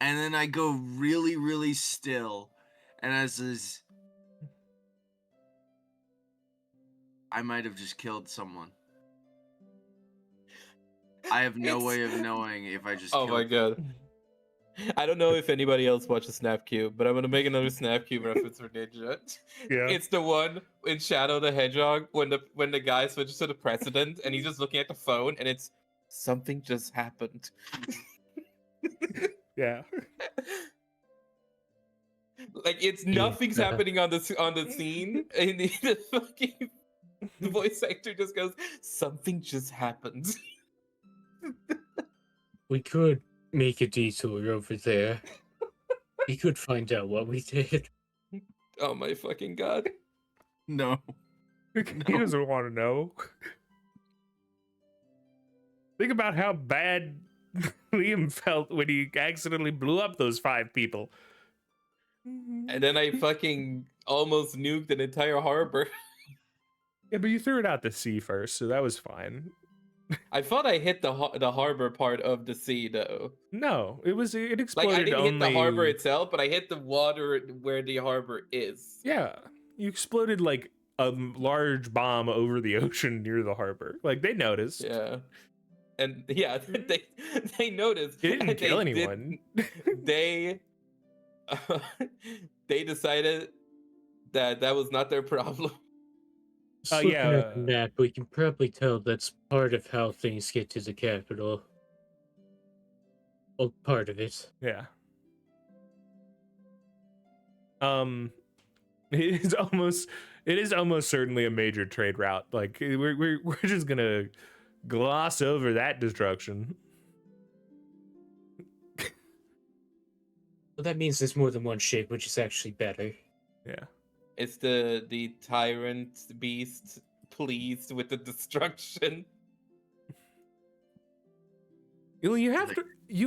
S3: and then I go really, really still. And as is, I might have just killed someone. I have no way of knowing if I just
S4: Oh
S3: killed
S4: my god. I don't know if anybody else watches Snapcube, but I'm gonna make another Snapcube reference for Ninja.
S1: Yeah.
S4: It's the one in Shadow the Hedgehog when the guy switches to the president and he's just looking at the phone and it's something just happened.
S1: Yeah.
S4: Like it's
S2: Yeah.
S4: nothing's happening on the scene, and the fucking the voice actor just goes, "Something just happened."
S2: We could make a detour over there. We could find out what we did.
S4: Oh my fucking god!
S3: No.
S1: He doesn't want to know. Think about how bad Liam felt when he accidentally blew up those 5 people.
S4: And then I fucking almost nuked an entire harbor.
S1: Yeah, but you threw it out to sea first, so that was fine.
S4: I thought I hit the harbor part of the sea though.
S1: No, it
S4: Like
S1: exploded
S4: I didn't
S1: only...
S4: hit the harbor itself, but I hit the water where the harbor is.
S1: Yeah, you exploded like a large bomb over the ocean near the harbor. Like they noticed.
S4: Yeah. And yeah, they noticed.
S1: It didn't
S4: and
S1: kill
S4: they
S1: anyone.
S4: They they decided that was not their problem.
S2: Just looking
S1: yeah,
S2: at the map, we can probably tell that's part of how things get to the capital. Well, part of it.
S1: Yeah. It is almost certainly a major trade route. Like we're just gonna gloss over that destruction.
S2: Well, that means there's more than one shape, which is actually better.
S1: Yeah.
S4: It's the tyrant beast pleased with the destruction.
S1: You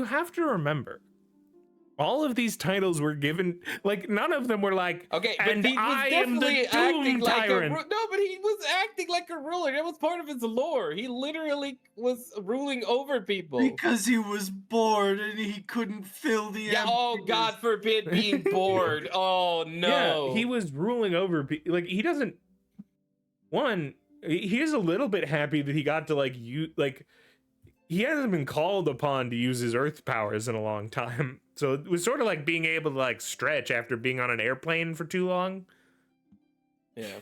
S1: have to remember, all of these titles were given, like none of them were like,
S4: Okay, but
S1: and
S4: he was
S1: I am the
S4: definitely acting
S1: Doom
S4: like
S1: Tyrant.
S4: no, but he was acting like a ruler. That was part of his lore. He literally was ruling over people.
S3: Because he was bored and he couldn't fill the
S4: Yeah. Oh,
S3: emptiness.
S4: God forbid being bored. Oh no.
S1: Yeah, he was ruling over like he doesn't he is a little bit happy that he got to like he hasn't been called upon to use his earth powers in a long time. So it was sort of like being able to like stretch after being on an airplane for too long.
S4: Yeah.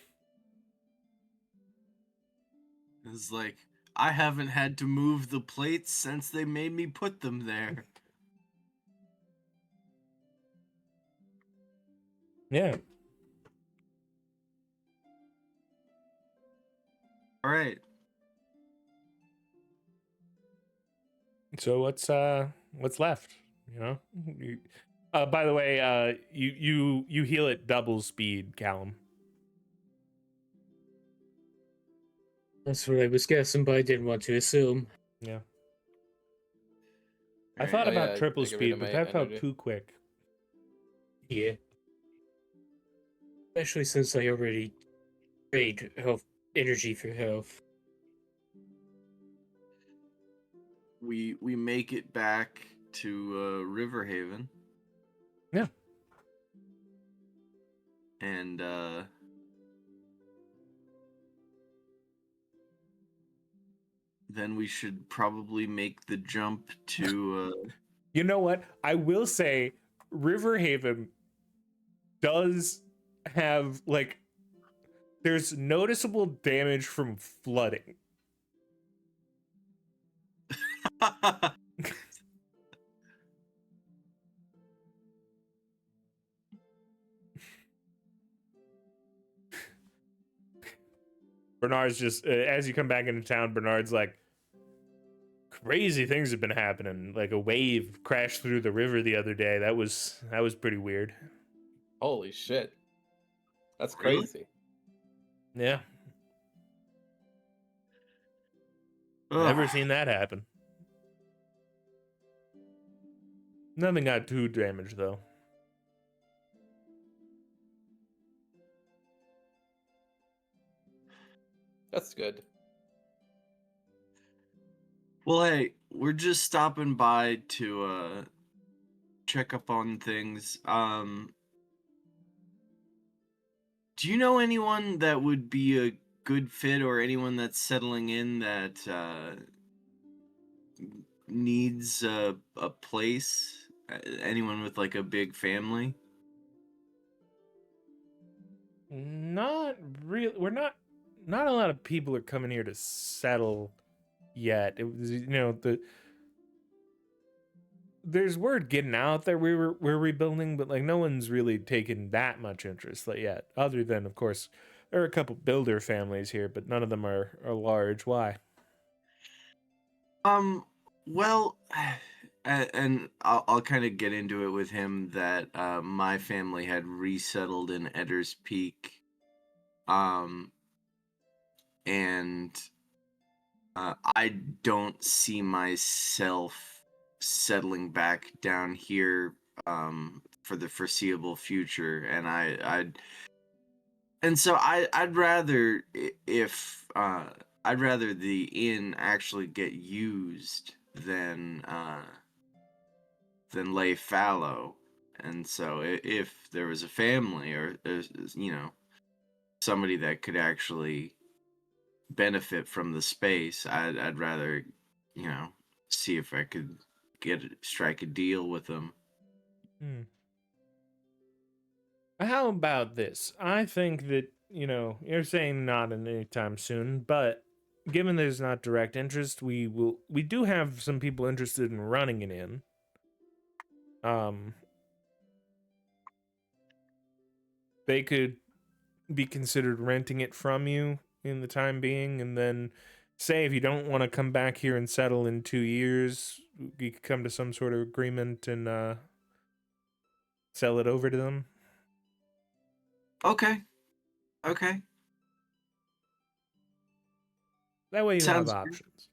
S3: It's like, I haven't had to move the plates since they made me put them there.
S1: Yeah.
S3: All right.
S1: So what's left? You know. By the way, you heal at double speed, Callum.
S2: That's what I was guessing, but I didn't want to assume.
S1: Yeah. I
S3: Alright.
S1: thought
S4: Oh,
S1: about
S4: yeah,
S1: triple
S4: I get rid
S1: speed,
S4: of
S1: but
S4: my
S1: that felt
S4: energy.
S1: too quick.
S2: Yeah. Especially since I already trade health energy for health.
S3: We make it back to Riverhaven.
S1: Yeah.
S3: And then we should probably make the jump to
S1: You know what? I will say Riverhaven does have like there's noticeable damage from flooding. Bernard's just as you come back into town, Bernard's like, crazy things have been happening. Like a wave crashed through the river the other day. That was pretty weird.
S4: Holy shit. That's
S3: Really?
S4: crazy.
S1: Yeah.
S3: Ugh.
S1: Never seen that happen. Nothing got too damaged though.
S4: That's good.
S3: Well, hey, we're just stopping by to check up on things. Do you know anyone that would be a good fit, or anyone that's settling in that needs a place? Anyone with like a big family?
S1: Not really. We're not a lot of people are coming here to settle yet. It was, you know, there's word getting out that we're rebuilding, but like no one's really taken that much interest yet. Other than, of course, there are a couple builder families here, but none of them are large. Why?
S3: Well, and I'll kind of get into it with him that my family had resettled in Edder's Peak, and I don't see myself settling back down here for the foreseeable future, and I'd rather if I'd rather the inn actually get used than lay fallow. And so if there was a family, or you know, somebody that could actually benefit from the space, I'd rather, you know, see if I could strike a deal with them.
S1: How about this? I think that, you know, you're saying not in any time soon, but given there's not direct interest, we do have some people interested in running an inn. They could be considered renting it from you in the time being, and then say if you don't want to come back here and settle in 2 years, you could come to some sort of agreement and sell it over to them.
S3: Okay.
S1: That way you
S3: Sounds
S1: have
S3: good.
S1: options.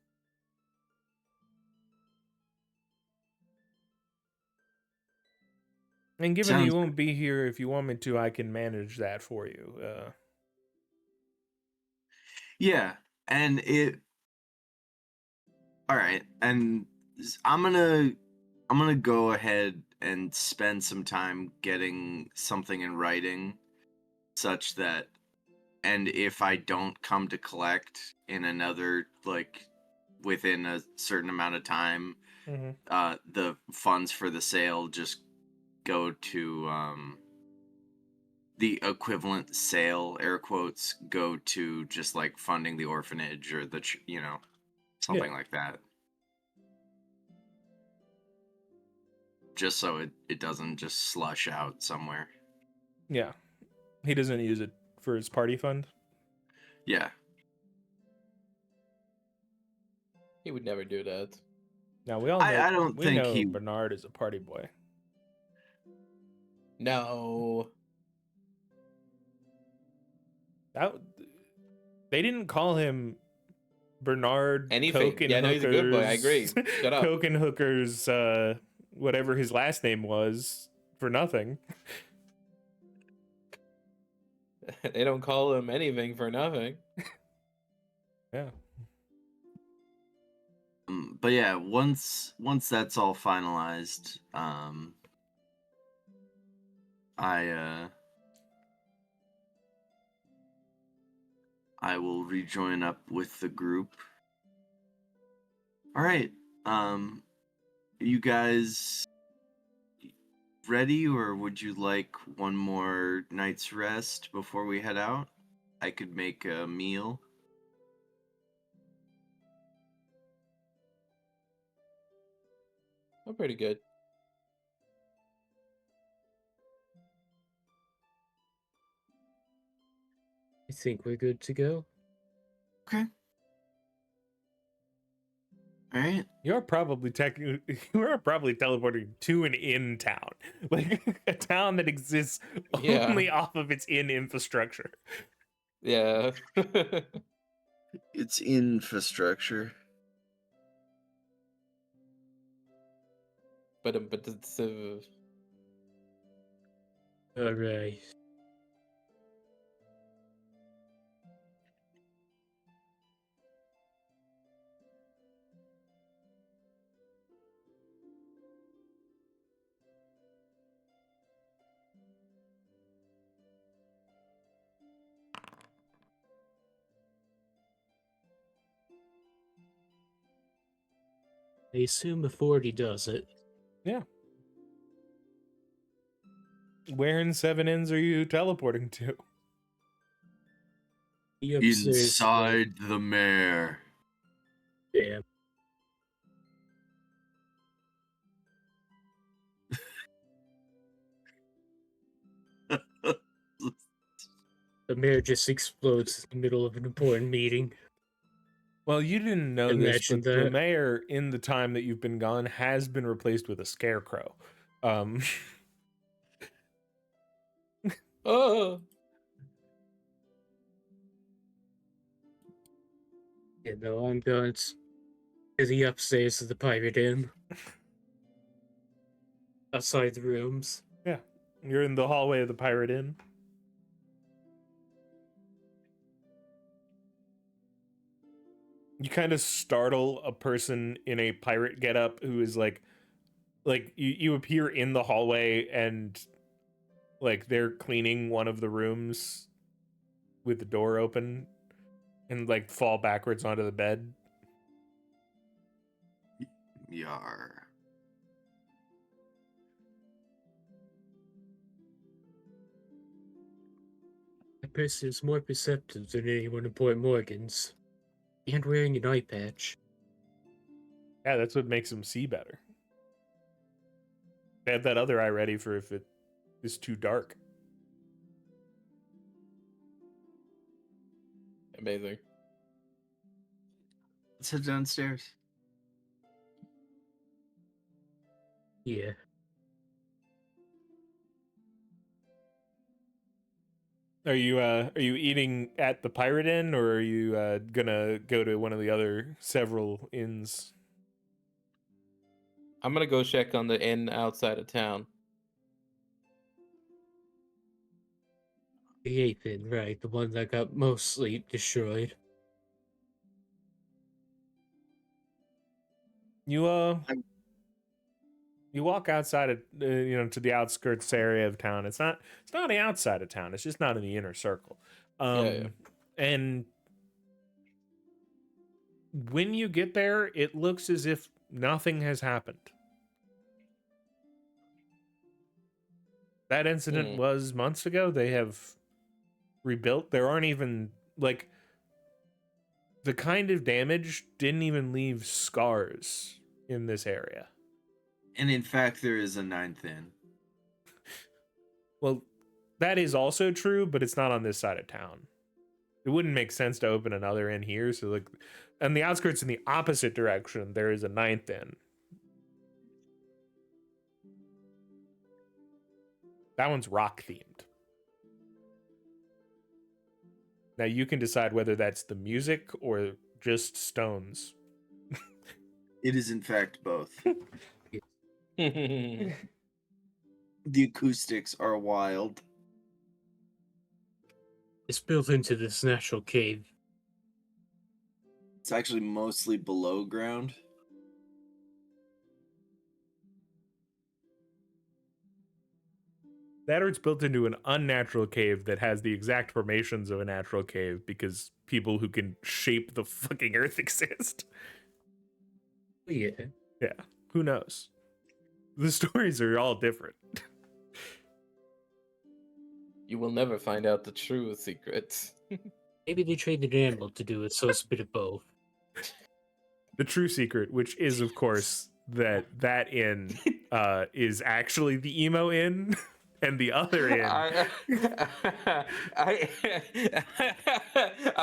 S1: And given
S3: Sounds
S1: you won't be here, if you want me to, I can manage that for you.
S3: Yeah, and it. All right, and I'm gonna go ahead and spend some time getting something in writing, such that, and if I don't come to collect in another like within a certain amount of time,
S1: Mhm.
S3: the funds for the sale just go to the equivalent sale, air quotes, go to just like funding the orphanage or the something like that, just so it doesn't just slush out somewhere.
S1: Yeah. He doesn't use it for his party fund.
S3: Yeah.
S4: He would never do that.
S1: Now we all know
S3: I don't
S1: we
S3: think
S1: know
S3: he
S1: Bernard is a party boy.
S4: No.
S1: That they didn't call him Bernard
S4: Anything.
S1: Coke and
S4: Yeah, no, he's a good boy. I agree.
S1: Hookers.
S4: Shut up.
S1: Coke and Hookers, whatever his last name was, for nothing.
S4: They don't call him anything for nothing.
S1: Yeah.
S3: but yeah, once that's all finalized, I will rejoin up with the group. All right. You guys ready, or would you like one more night's rest before we head out? I could make a meal.
S4: I'm pretty good.
S2: I think we're good to go.
S3: Okay. All right.
S1: You're probably teleporting to an inn town. Like a town that exists
S4: Yeah.
S1: only off of its inn infrastructure.
S4: Yeah.
S3: It's infrastructure.
S4: but it's
S2: All right. I assume before he does it.
S1: Yeah. Where in Seven Inns are you teleporting to?
S2: He upstairs.
S3: Inside the mare.
S2: Damn. The mayor just explodes in the middle of an important meeting.
S1: Well, you didn't know this,
S2: Imagine
S1: but the
S2: that.
S1: mayor, in the time that you've been gone, has been replaced with a scarecrow.
S4: oh.
S2: You know, I'm going to the upstairs of the Pirate Inn. Outside the rooms.
S1: Yeah. You're in the hallway of the Pirate Inn. You kind of startle a person in a pirate getup who is like you appear in the hallway and like they're cleaning one of the rooms with the door open and like fall backwards onto the bed.
S3: Yar.
S2: That person is more perceptive than anyone in Port Morgan's. And wearing an eye patch.
S1: Yeah, that's what makes them see better. They have that other eye ready for if it is too dark.
S4: Amazing.
S3: Let's head downstairs.
S2: Yeah.
S1: Are you eating at the Pirate Inn, or are you gonna go to one of the other several inns?
S4: I'm gonna go check on the inn outside of town.
S2: The Aethan, right? The one that got mostly destroyed.
S1: You
S3: I'm-
S1: you walk outside of to the outskirts area of town. It's not on the outside of town. It's just not in the inner circle.
S4: Yeah.
S1: And when you get there, it looks as if nothing has happened. That incident was months ago. They have rebuilt. There aren't even like the kind of damage didn't even leave scars in this area.
S3: And in fact, there is a 9th inn.
S1: Well, that is also true, but it's not on this side of town. It wouldn't make sense to open another inn here. So, like, on the outskirts in the opposite direction, there is a 9th inn. That one's rock themed. Now you can decide whether that's the music or just stones.
S3: It is in fact both.
S4: Yeah.
S3: The acoustics are wild.
S2: It's built into this natural cave.
S3: It's actually mostly below ground.
S1: That or it's built into an unnatural cave that has the exact formations of a natural cave because people who can shape the fucking earth exist.
S2: Yeah.
S1: Yeah, who knows? The stories are all different.
S4: You will never find out the true secret.
S2: Maybe they trained an animal to do it, so it's a bit of both.
S1: The true secret, which is of course that inn is actually the emo inn, and the other inn.
S4: I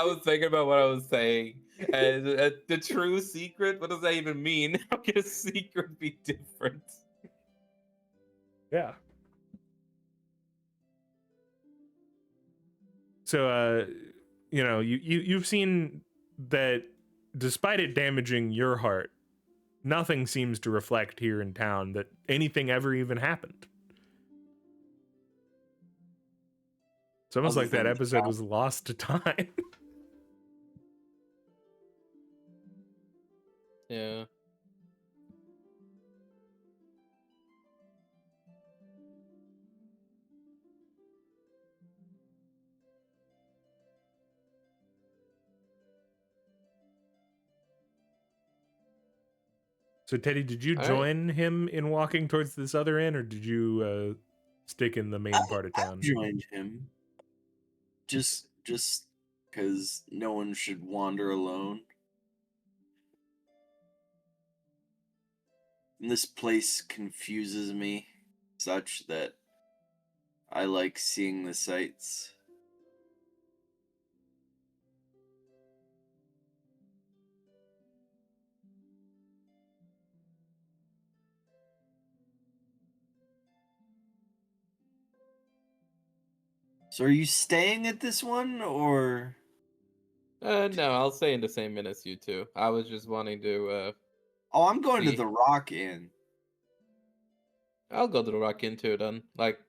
S4: was thinking about what I was saying. And the true secret, what does that even mean? How can a secret be different?
S1: Yeah. So you've seen that despite it damaging your heart, nothing seems to reflect here in town that anything ever even happened. It's almost
S3: Other
S1: like that
S3: than
S1: episode was lost to time.
S4: Yeah.
S1: So Teddy, did you
S4: All right.
S1: join him in walking towards this other inn, or did you stick in the main part of
S3: I
S1: town?
S3: joined him. Just because no one should wander alone. And this place confuses me such that I like seeing the sights. So are you staying at this one, or?
S4: No, I'll stay in the same inn as you two. I was just wanting to.
S3: Oh, I'm going to
S4: See.
S3: the Rock Inn.
S4: I'll go to the Rock Inn too. Then, like,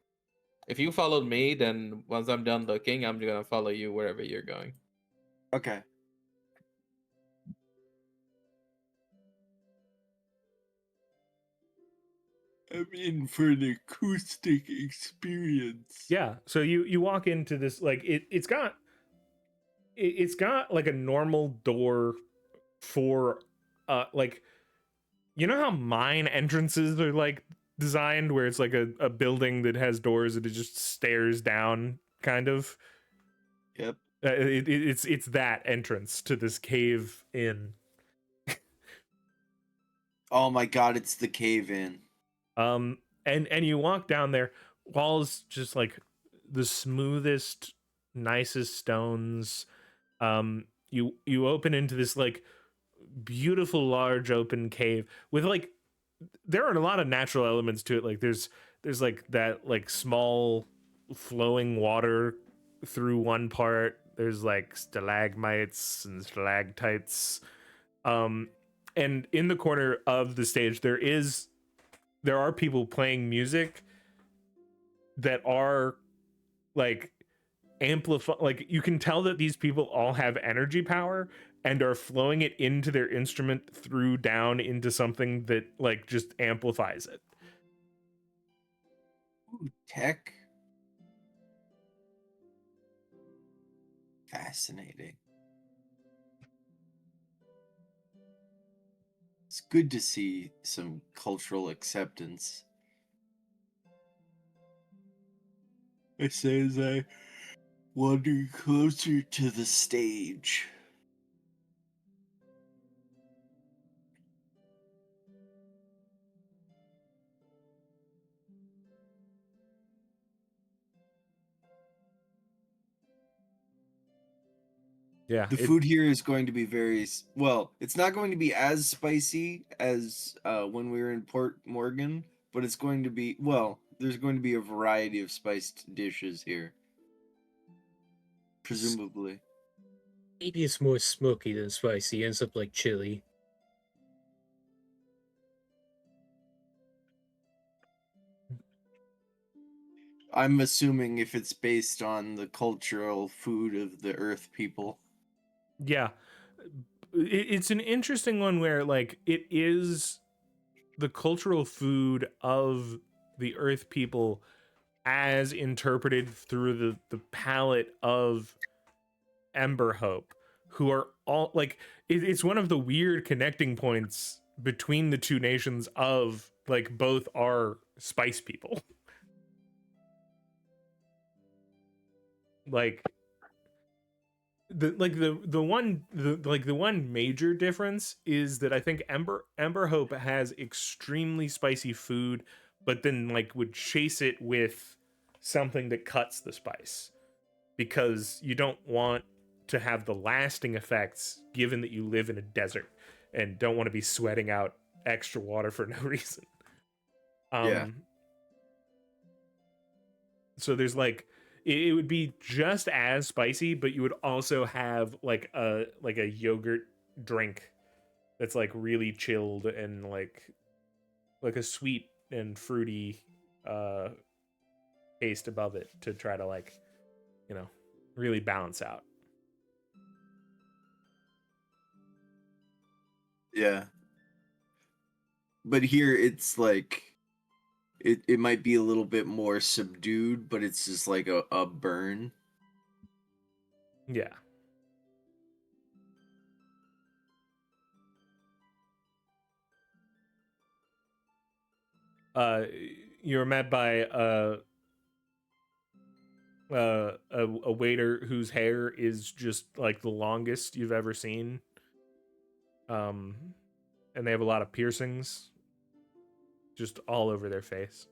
S4: if you followed me, then once I'm done looking, I'm gonna follow you wherever you're going.
S3: Okay. I'm in for an acoustic experience.
S1: Yeah. So you walk into this, like, it's got like a normal door for like, you know how mine entrances are like designed, where it's like a building that has doors and it just stares down, kind of.
S3: Yep.
S1: It's that entrance to this cave inn.
S3: Oh my god, it's the cave in.
S1: And you walk down there, walls just like the smoothest, nicest stones. You open into this like beautiful large open cave with like, there are a lot of natural elements to it. Like there's like that like small flowing water through one part. There's like stalagmites and stalactites. And in the corner of the stage there are people playing music that are like amplify, like you can tell that these people all have energy power and are flowing it into their instrument through down into something that like just amplifies it.
S3: Ooh, tech. Fascinating. It's good to see some cultural acceptance. I say as I wander closer to the stage.
S1: Yeah,
S3: The food here is going to be well, it's not going to be as spicy as when we were in Port Morgan, but it's going to be, well, there's going to be a variety of spiced dishes here. Presumably.
S2: Maybe it's more smoky than spicy. Ends up like chili.
S3: I'm assuming if it's based on the cultural food of the Earth people.
S1: yeah, it's an interesting one where like it is the cultural food of the Earth people as interpreted through the palette of Ember Hope, who are all like it's one of the weird connecting points between the two nations of like both are spice people. Like the one major difference is that I think Ember Hope has extremely spicy food, but then like would chase it with something that cuts the spice because you don't want to have the lasting effects given that you live in a desert and don't want to be sweating out extra water for no reason.
S3: Yeah.
S1: So there's like it would be just as spicy, but you would also have like a yogurt drink that's like really chilled and like a sweet and fruity taste above it to try to like, you know, really balance out.
S3: Yeah. But here it's like it might be a little bit more subdued, but it's just like a burn.
S1: Yeah. Uh, you're met by a waiter whose hair is just like the longest you've ever seen. And they have a lot of piercings just all over their face.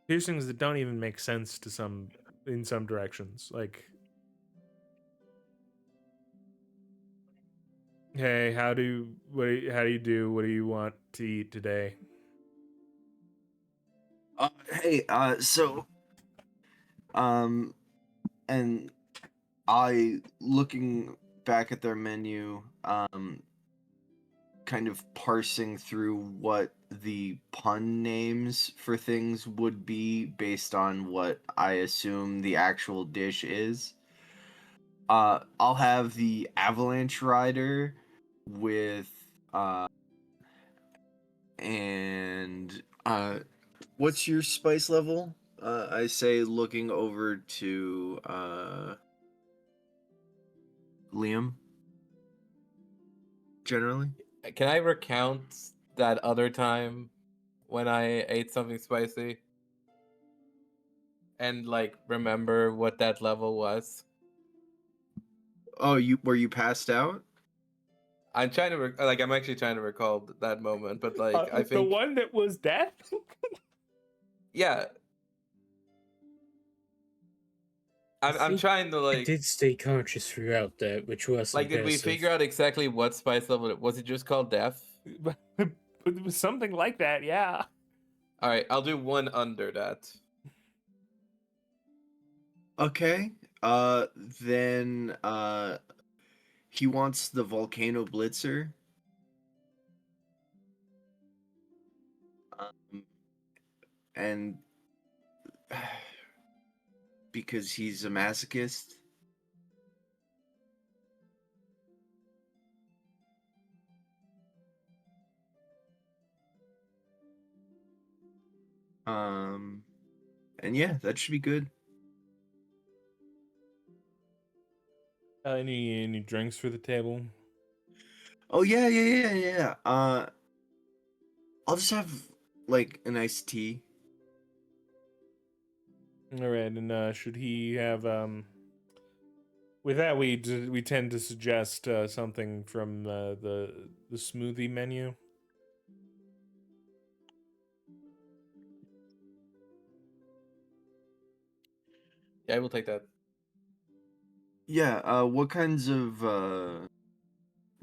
S1: Piercings that don't even make sense to some in some directions. Like, hey, how do you do? What do you want to eat today?
S3: Hey, so um and I, looking back at their menu, kind of parsing through what the pun names for things would be based on what I assume the actual dish is. I'll have the Avalanche Rider with and what's your spice level? I say, looking over to Liam. Generally,
S4: Can I recount that other time when I ate something spicy and like remember what that level was?
S3: oh, you passed out?
S4: I'm trying to I'm actually trying to recall that moment, but like I
S1: The
S4: think
S1: one that was death.
S4: yeah, I'm
S2: think
S4: trying to
S2: I did stay conscious throughout that, which was
S4: like did we
S2: impressive.
S4: figure out exactly what spice level it was? It just called death?
S1: It was something like that. Yeah.
S4: All right, I'll do one under that.
S3: Okay. Then he wants the Volcano Blitzer. And because he's a masochist. And yeah, that should be good.
S1: Any drinks for the table?
S3: Oh yeah. I'll just have like an iced tea.
S1: All right, and should he have with that we tend to suggest something from the smoothie menu.
S4: Yeah, I will take that.
S3: Yeah, what kinds of do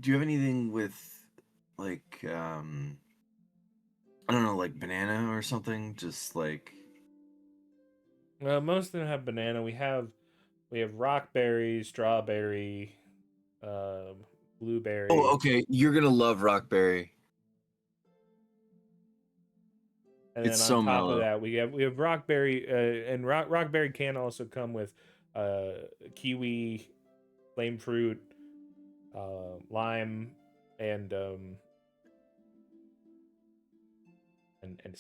S3: you have anything with like I don't know, like banana or something? Just like
S1: Most of them have banana. We have rockberry, strawberry, blueberry.
S3: oh, okay, you're gonna love Rockberry.
S1: And then
S3: It's
S1: on
S3: so
S1: top
S3: mellow.
S1: of that, we have rockberry, and rockberry can also come with kiwi, flame fruit, lime, and salmon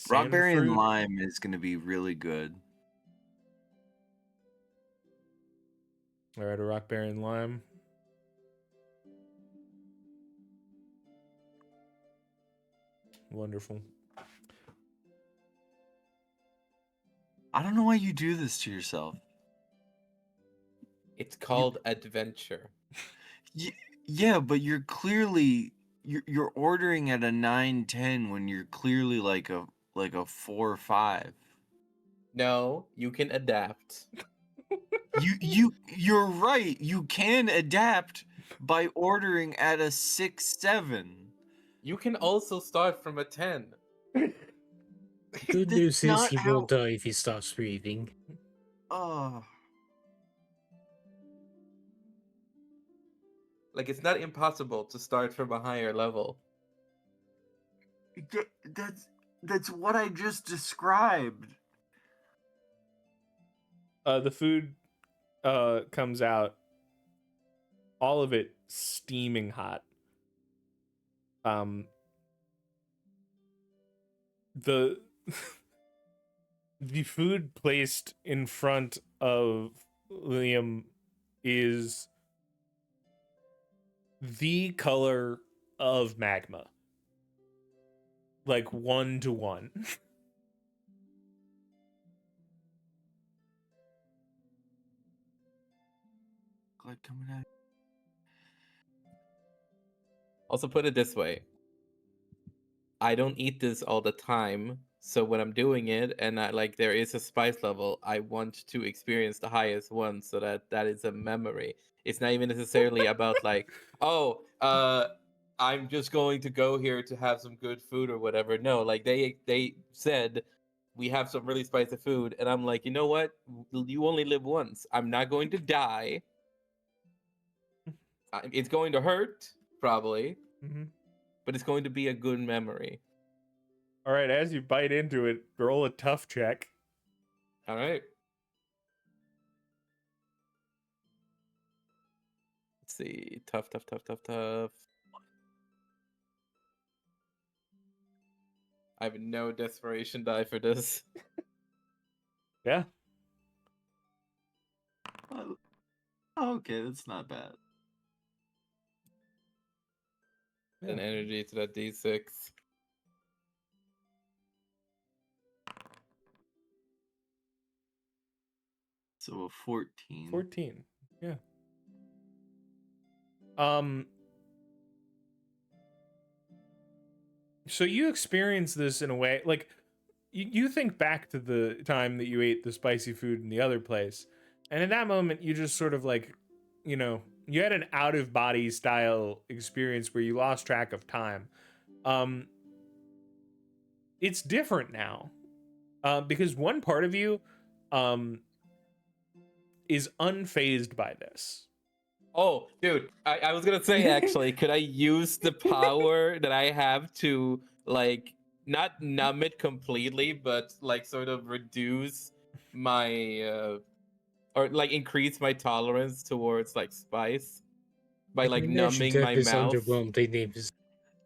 S3: Rockberry and
S1: fruit.
S3: lime is gonna be really good.
S1: All right, a rockberry and lime. Wonderful.
S3: I don't know why you do this to yourself.
S4: It's called adventure.
S3: Yeah, but you're clearly you're ordering at a 9-10 when you're clearly like a 4 or 5.
S4: No, you can adapt.
S3: You're right. You can adapt by ordering at a 6-7.
S4: You can also start from a 10.
S2: Good
S3: That's
S2: news is
S3: not
S2: he
S3: how-
S2: won't die if he stops breathing.
S3: Oh,
S4: Like, it's not impossible to start from a higher level.
S3: that's what I just described.
S1: The food comes out, all of it steaming hot. The the food placed in front of Liam is the color of magma, like 1-to-1.
S3: Glad coming at.
S4: Also, put it this way. I don't eat this all the time, so when I'm doing it and there is a spice level, I want to experience the highest one so that is a memory. It's not even necessarily about I'm just going to go here to have some good food or whatever. No, like they said we have some really spicy food, and I'm like, you know what? You only live once. I'm not going to die. It's going to hurt, probably.
S1: Mm-hmm.
S4: But it's going to be a good memory.
S1: All right, as you bite into it, roll a tough check.
S4: All right. Let's see. Tough. I have no desperation die for this.
S1: Yeah.
S3: Oh, okay, that's not bad.
S4: An energy to that D6.
S3: So a 14.
S1: 14. Yeah. So you experience this in a way, like you think back to the time that you ate the spicy food in the other place, and in that moment you just sort of like, you had an out of body style experience where you lost track of time. It's different now, because one part of you is unfazed by this.
S4: Oh, dude, I was gonna say actually, could I use the power that I have to not numb it completely, but sort of reduce my or like increase my tolerance towards like spice by
S2: I
S4: like
S2: can imagine
S4: numbing my
S2: Death is
S4: mouth.
S2: underwhelmed. They named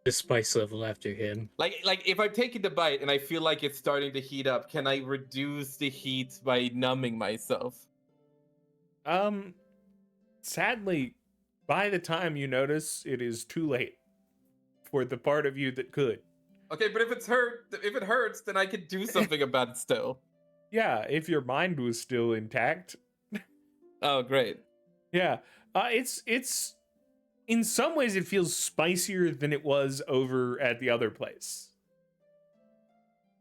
S2: the spice level after him.
S4: Like if I'm taking the bite and I feel like it's starting to heat up, can I reduce the heat by numbing myself?
S1: Sadly, by the time you notice, it is too late for the part of you that could.
S4: Okay, but if it hurts, then I could do something about it still.
S1: Yeah, if your mind was still intact.
S4: Oh, great.
S1: Yeah, it's in some ways it feels spicier than it was over at the other place.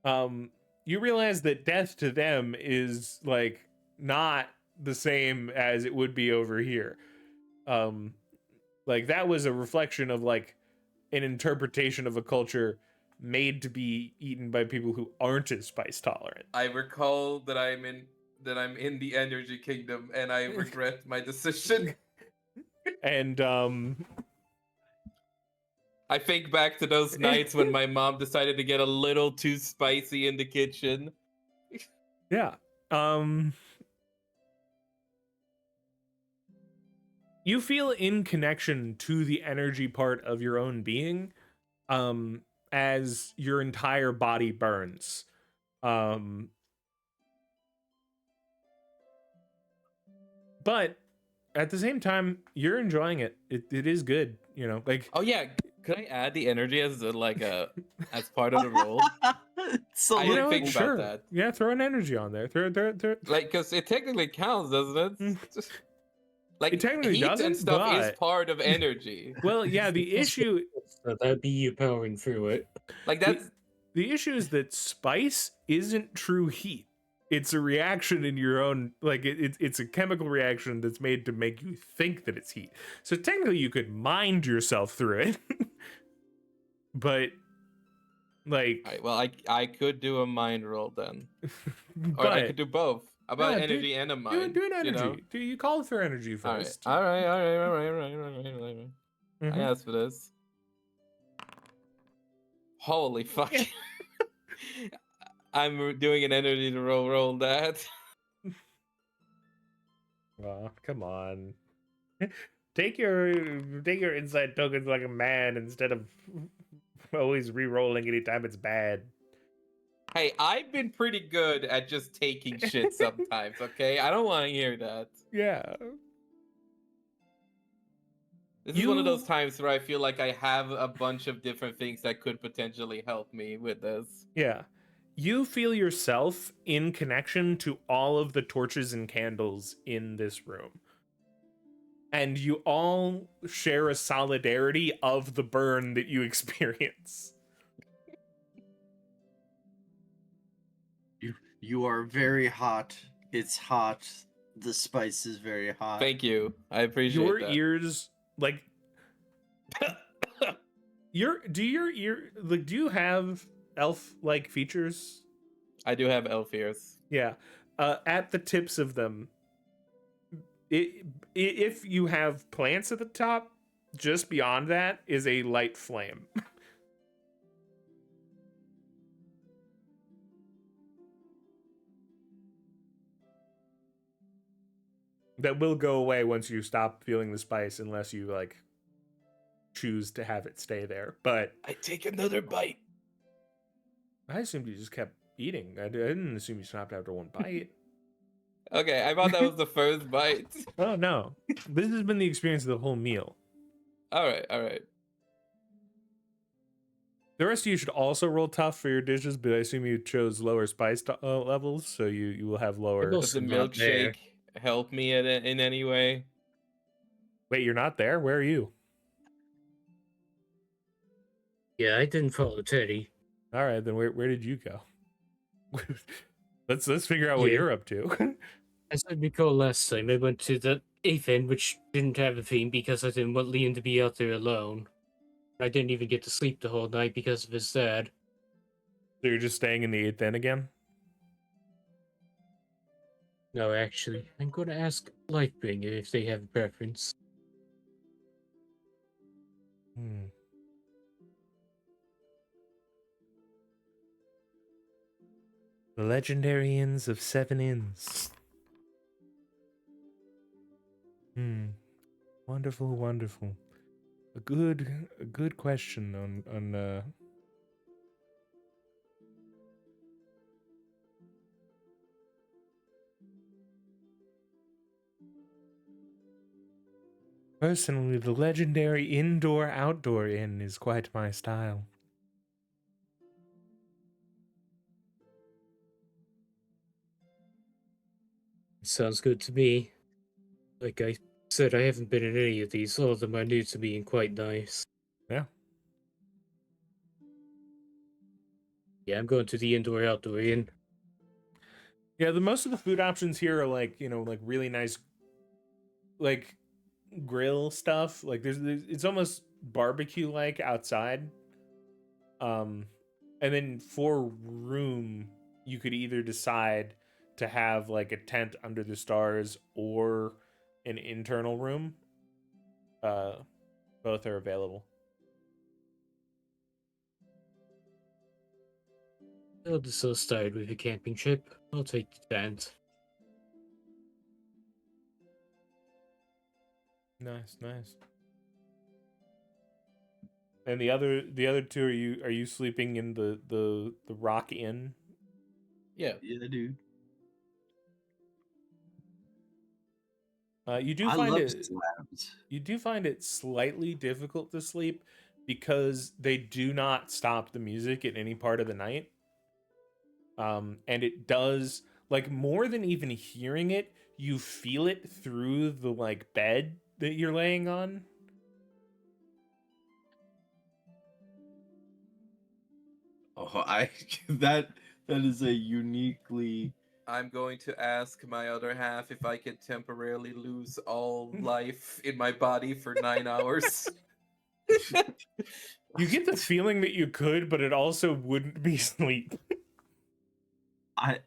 S1: You realize that death to them is like not the same as it would be over here. Like that was a reflection of like an interpretation of a culture made to be eaten by people who aren't as spice tolerant.
S4: I recall that I'm in the energy kingdom and I regret my decision.
S1: And
S4: I think back to those nights when my mom decided to get a little too spicy in the kitchen.
S1: yeah. You feel in connection to the energy part of your own being as your entire body burns. But at the same time, you're enjoying it. It is good, you know. Like,
S4: Oh yeah, could I add the energy as as part of the role?
S3: So
S4: I
S1: you
S4: didn't
S1: know,
S4: think
S1: what?
S4: about
S1: Sure.
S4: that.
S1: Yeah, throw an energy on there. Throw.
S4: Like, because it technically counts, doesn't it?
S1: Mm.
S4: Like
S1: It technically
S4: heat and
S1: doesn't,
S4: stuff is
S1: but
S4: part of energy.
S1: well, yeah. The issue,
S2: So that'd be you powering through it.
S4: Like that's
S1: the issue is that spice isn't true heat. It's a reaction in your own, like it's a chemical reaction that's made to make you think that it's heat. So technically, you could mind yourself through it, but like,
S4: Alright, well, I could do a mind roll then, or
S1: but
S4: I could do both. About
S1: no,
S4: energy and a mind.
S1: do an energy.
S4: You know?
S1: Do you call for energy
S4: All right,
S1: first?
S4: all right, all right, all right, all right, all right, all right.
S1: Mhm.
S4: I asked for this. Holy fuck! I'm doing an energy to roll that.
S1: Oh, come on. Take your inside tokens like a man instead of always re-rolling anytime it's bad.
S4: Hey, I've been pretty good at just taking shit sometimes. Okay, I don't want to hear that.
S1: Yeah.
S4: This is one of those times where I feel like I have a bunch of different things that could potentially help me with this.
S1: Yeah. You feel yourself in connection to all of the torches and candles in this room. And you all share a solidarity of the burn that you experience.
S3: You are very hot. It's hot. The spice is very hot.
S4: Thank you. I appreciate
S1: Your
S4: that.
S1: ears, like, do you have elf-like features?
S4: I do have elf ears.
S1: Yeah. At the tips of them, if you have plants at the top, just beyond that is a light flame. That will go away once you stop feeling the spice, unless you like choose to have it stay there. But
S4: I take another bite.
S1: I assumed you just kept eating. I didn't assume you stopped after one bite.
S4: Okay, I thought that was the first bite.
S1: Oh no, this has been the experience of the whole meal.
S4: All right, all right.
S1: The rest of you should also roll tough for your dishes, but I assume you chose lower spice levels, so you will have lower.
S2: Well,
S4: Does the
S2: not there.
S4: milkshake help me in any way?
S1: Wait, you're not there? Where are you?
S2: Yeah, I didn't follow Teddy.
S1: All right, then where did you go? let's figure out what
S2: Yeah.
S1: you're up to.
S2: As I recall last time, I went to the 8th end, which didn't have a theme because I didn't want Liam to be out there alone. I didn't even get to sleep the whole night because of his dad.
S1: So you're just staying in the 8th end again?
S2: No, actually, I'm going to ask Lightbringer if they have a preference.
S1: The Legendary Inns of Seven Inns. Hmm. Wonderful, wonderful. A good question on Personally, the legendary indoor-outdoor inn is quite my style.
S2: Sounds good to me. Like I said, I haven't been in any of these. All of them are new to me and quite nice.
S1: Yeah.
S2: Yeah, I'm going to the indoor outdoor inn.
S1: Yeah, the most of the food options here are like, like really nice like grill stuff. Like there's it's almost barbecue like outside. Um and then for room, you could either decide to have like a tent under the stars or an internal room. Uh Both are available.
S2: I'll just so started with a camping trip. I'll take the tent.
S1: Nice, nice. And the other two, are you sleeping in the Rock Inn?
S4: Yeah.
S3: Yeah, dude.
S1: You do
S3: I
S1: find
S3: love
S1: it
S3: slabs.
S1: you do find it slightly difficult to sleep because they do not stop the music at any part of the night. And it does, like, more than even hearing it, you feel it through the like bed that you're laying on.
S3: Oh, I that is a uniquely
S4: I'm going to ask my other half if I can temporarily lose all life in my body for 9 hours.
S1: You get the feeling that you could, but it also wouldn't be sleep.
S3: I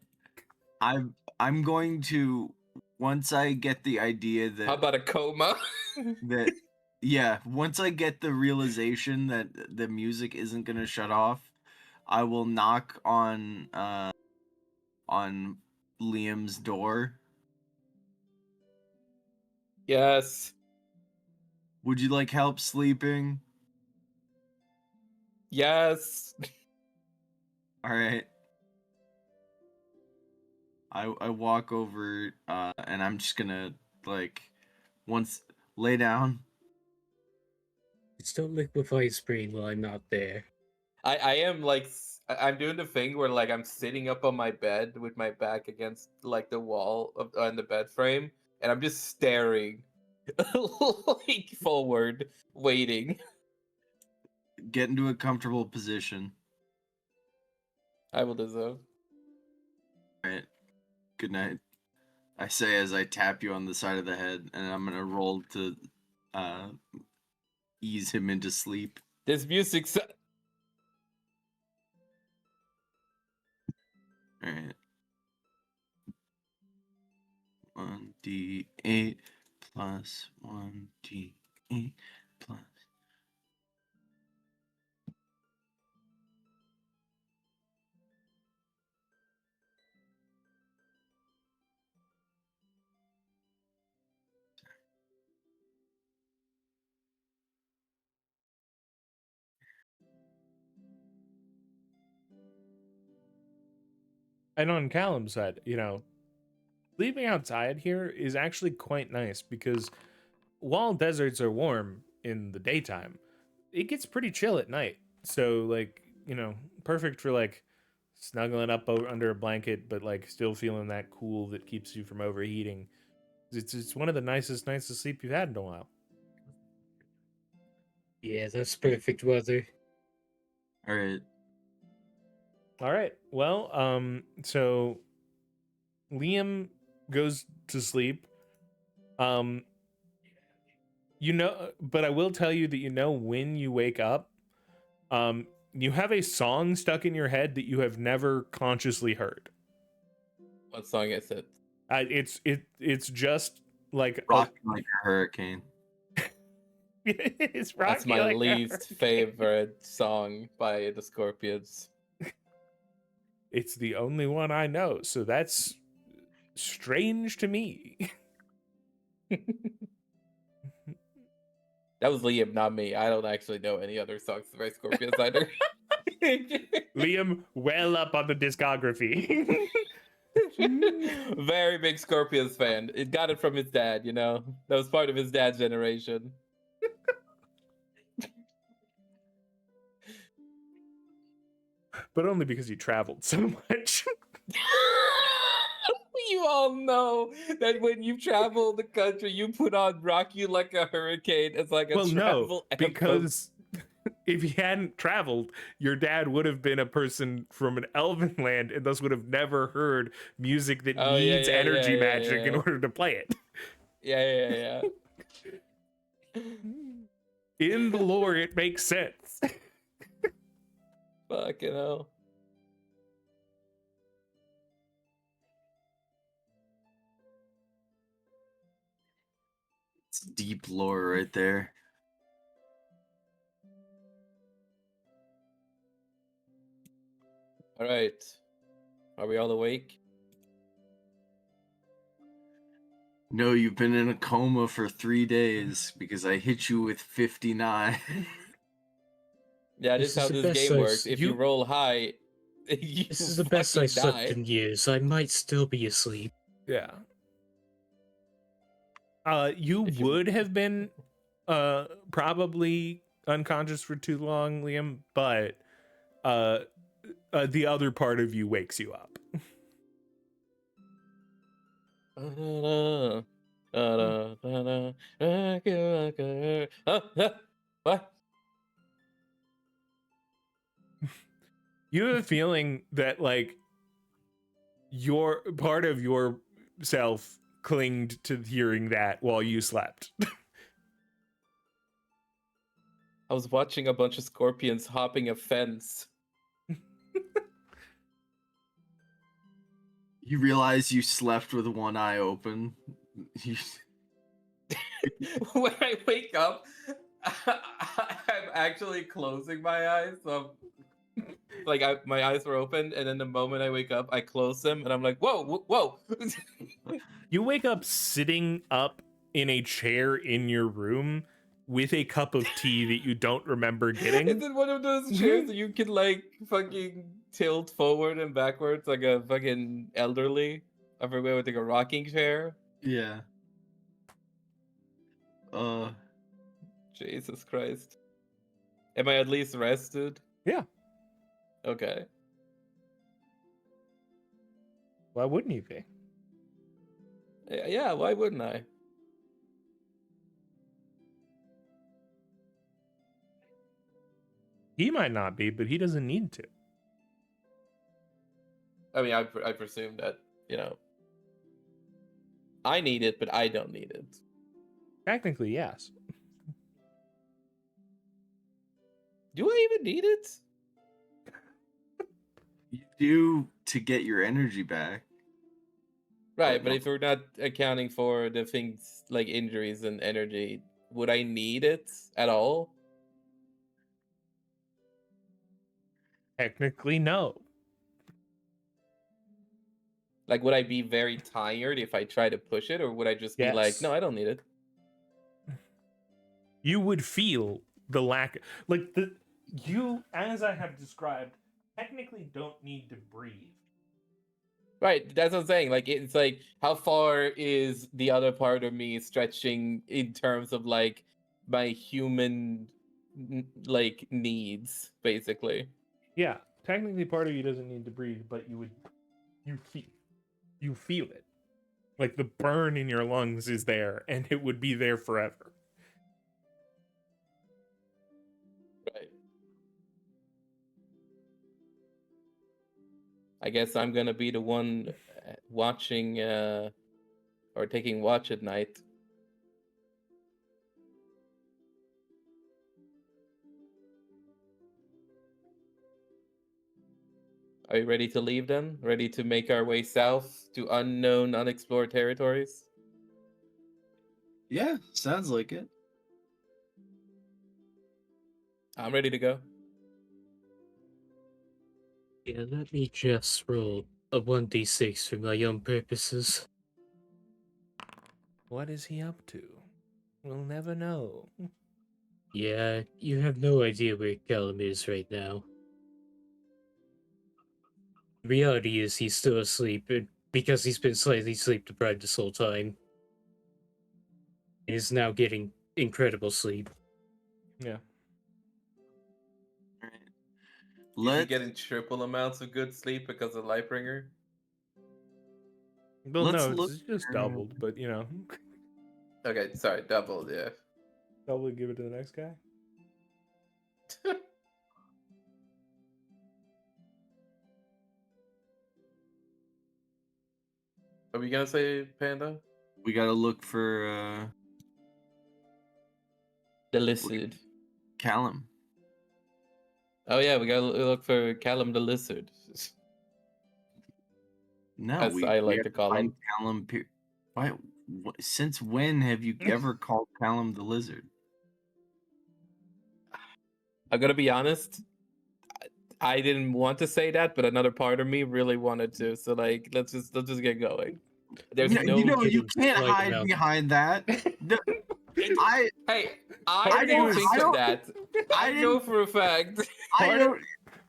S3: I'm going to, once I get the idea
S4: How
S3: that
S4: about a coma?
S3: that yeah, once I get the realization that the music isn't going to shut off, I will knock on Liam's door.
S4: Yes.
S3: Would you like help sleeping?
S4: Yes.
S3: All right. I walk over and I'm just going to like once lay down.
S2: Just don't liquefy screen while I'm not there.
S4: I am like I'm doing the thing where like I'm sitting up on my bed with my back against like the wall of on the bed frame, and I'm just staring like forward, waiting.
S3: Get into a comfortable position.
S4: I will deserve.
S3: All right. Good night. I say as I tap you on the side of the head, and I'm gonna roll to uh, ease him into sleep.
S4: This music's
S3: All right. 1d8 plus 1d8 plus.
S1: And on Callum's side, sleeping outside here is actually quite nice because while deserts are warm in the daytime, it gets pretty chill at night. So like, perfect for like snuggling up under a blanket, but like still feeling that cool that keeps you from overheating. It's one of the nicest nights of sleep you've had in a while.
S2: Yeah, that's perfect weather.
S3: All right.
S1: All right. Well, so Liam goes to sleep. Um, but I will tell you that when you wake up, you have a song stuck in your head that you have never consciously heard.
S4: what song is it?
S1: It's just like
S3: Rocking like a hurricane.
S1: it's
S4: That's
S1: rocky
S4: my
S1: like a
S4: least
S1: hurricane.
S4: favorite song by the Scorpions.
S1: It's the only one I know, so that's strange to me.
S4: That was Liam, not me. I don't actually know any other songs by Scorpions either.
S1: Liam, well up on the discography.
S4: Very big Scorpions fan. It got it from his dad, you know? That was part of his dad's generation.
S1: But only because you traveled so much.
S4: You all know that when you travel the country, you put on "Rock You Like a Hurricane" as like a
S1: Well, no,
S4: travel anthem.
S1: because if he hadn't traveled, your dad would have been a person from an elven land and thus would have never heard music that
S4: Oh, yeah,
S1: needs
S4: yeah,
S1: energy
S4: yeah,
S1: magic in
S4: yeah.
S1: order to play it.
S4: Yeah.
S1: In the lore, it makes sense.
S4: Fucking hell.
S3: It's deep lore right there.
S4: All right. Are we all awake?
S3: No, you've been in a coma for 3 days because I hit you with 59.
S4: Yeah,
S2: This
S4: this is
S2: is
S4: how
S2: the
S4: this
S2: best
S4: game
S2: I've
S4: works. If you
S1: you-
S4: roll high, you
S2: This is the best I
S4: fucking
S2: slept
S4: die.
S2: in years. I might still be asleep.
S1: Yeah. You
S4: If you-
S1: would have been probably unconscious for too long, Liam, but the other part of you wakes you up.
S4: What?
S1: You have a feeling that like your part of yourself clinged to hearing that while you slept.
S4: I was watching a bunch of scorpions hopping a fence.
S3: You realize you slept with one eye open. You-
S4: When I wake up, I'm actually closing my eyes. So like my eyes were open, and then the moment I wake up, I close them, and I'm like, whoa, whoa.
S1: You wake up sitting up in a chair in your room with a cup of tea that you don't remember
S4: Is
S1: getting.
S4: it one of those chairs that you can like fucking tilt forward and backwards like a fucking elderly? I forget with like a rocking chair.
S3: yeah.
S4: Jesus Christ. Am I at least rested?
S1: Yeah.
S4: Okay.
S1: Why wouldn't you be?
S4: Yeah, why wouldn't I?
S1: He might not be, but he doesn't need to.
S4: I mean, I presume that, you know, I need it, but I don't need it.
S1: Technically, yes.
S4: Do I even need it?
S3: You do to get your energy back.
S4: Right, but if we're not accounting for the things like injuries and energy, would I need it at all?
S1: Technically, no.
S4: Like, would I be very tired if I try to push it, or would I just be like,
S1: Yes.
S4: no, I don't need it?
S1: You would feel the lack, like you, as I have described, technically don't need to breathe.
S4: Right, that's what I'm saying. Like, it's like, how far is the other part of me stretching in terms of like my human like needs, basically?
S1: Yeah, technically part of you doesn't need to breathe, but you feel it. Like the burn in your lungs is there and it would be there forever.
S4: Right. I guess I'm gonna be the one watching or taking watch at night. Are you ready to leave then? Ready to make our way south to unknown, unexplored territories?
S3: Yeah, sounds like it.
S4: I'm ready to go.
S2: Yeah, let me just roll a 1d6 for my own purposes.
S1: What is he up to? We'll never know.
S2: Yeah, you have no idea where Callum is right now. The reality is he's still asleep because he's been slightly sleep deprived this whole time. And is now getting incredible sleep.
S1: Yeah.
S3: All right.
S4: Is he
S3: Let's
S4: getting triple amounts of good sleep because of Lightbringer?
S1: Well,
S3: Let's
S1: no,
S3: look
S1: it's just
S3: for-
S1: doubled, but you know,
S4: Okay, sorry, doubled, yeah.
S1: double give it to the next guy.
S4: Are we gonna say Panda?
S3: we gotta look for
S4: The lizard.
S3: Callum.
S4: Oh yeah, we gotta look for Callum the lizard.
S3: No,
S4: As
S3: we
S4: I like
S3: have
S4: to call
S3: find
S4: him.
S3: Callum. Why? Since when have you ever called Callum the lizard?
S4: I'm gonna be honest. I didn't want to say that, but another part of me really wanted to. So like, let's just get going. There's
S3: you
S4: no.
S3: know, you
S2: getting
S3: can't
S2: slight
S3: hide
S2: amount.
S3: behind that. I
S4: Hey,
S1: Part
S4: I
S1: of
S4: didn't
S1: you is-
S4: think
S3: I
S4: of
S3: don't-
S4: that. I know for a fact.
S3: I
S1: Part
S3: don't.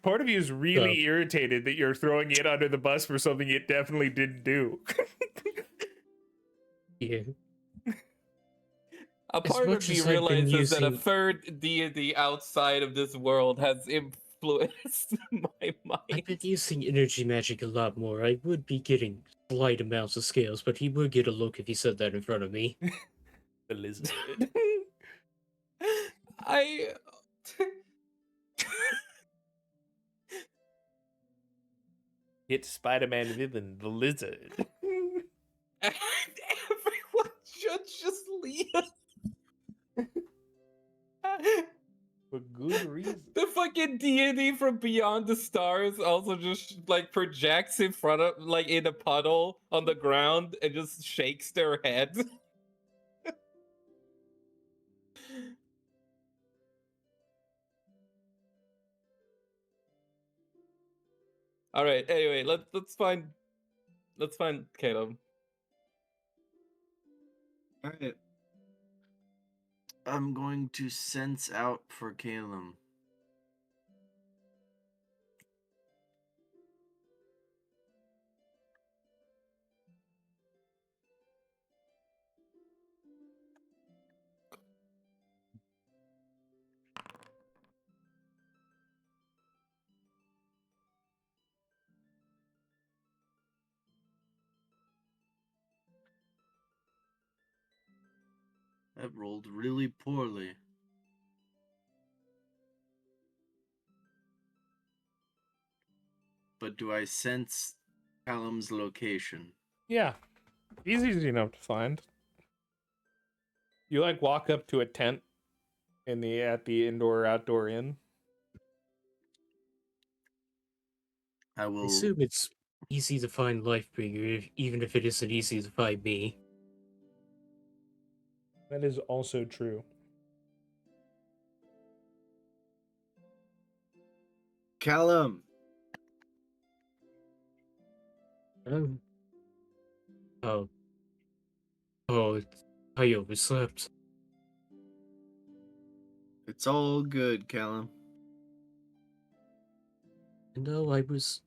S1: Part of you is really irritated that you're throwing it under the bus for something it definitely didn't do.
S2: Yeah.
S4: A
S2: As
S4: part of
S2: much
S4: me
S2: as I've been
S4: realizes that a
S2: using-
S4: third deity outside of this world has influenced my mind.
S2: I've been using energy magic a lot more. I would be getting slight amounts of scales, but he would get a look if he said that in front of me.
S1: The lizard.
S4: I.
S1: Hit Spider-Man villain, the lizard.
S4: Everyone should just leave.
S1: For good reason.
S4: The fucking deity from Beyond the Stars also just like projects in front of, like in a puddle on the ground and just shakes their head. All right. Anyway, let's find Caleb.
S3: All right. I'm going to sense out for Calum. That rolled really poorly. But do I sense Callum's location?
S1: Yeah. He's easy enough to find. You like walk up to a tent at the indoor outdoor inn.
S3: I
S2: I
S3: will.
S2: assume it's easy to find Lifebringer, even if it isn't easy to find me.
S1: That is also true.
S3: Callum.
S2: Um, oh. Oh, I overslept.
S3: It's all good, Callum.
S2: No, I was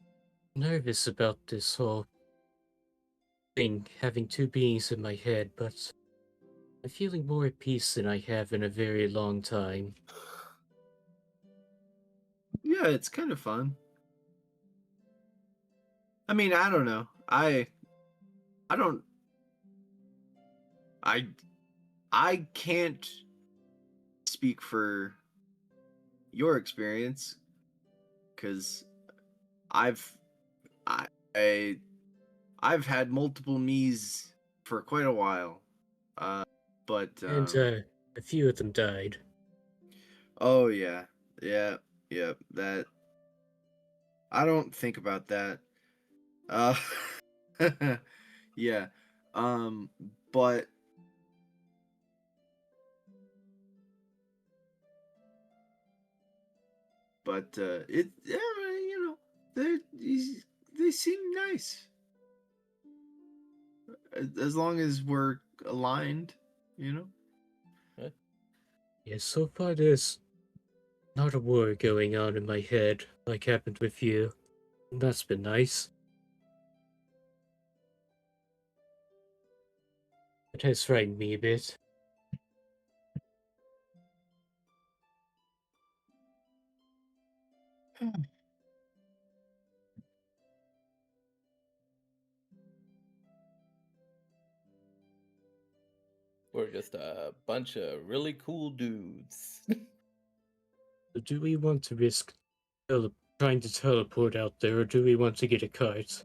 S2: nervous about this whole thing, having two beings in my head, but I'm feeling more at peace than I have in a very long time.
S3: Yeah, it's kind of fun. I mean, I don't know. I don't. I can't speak for your experience because I've I I've had multiple me's for quite a while. But
S2: And, a few of them died.
S3: oh yeah, yeah, yeah. That I don't think about that. Uh, yeah. But it yeah, you know, they seem nice as long as we're aligned, you know.
S2: Yes, so far there's not a war going on in my head like happened with you. That's been nice. It has frightened me a bit.
S4: We're just a bunch of really cool dudes.
S2: So do we want to risk trying to teleport out there, or do we want to get a cart?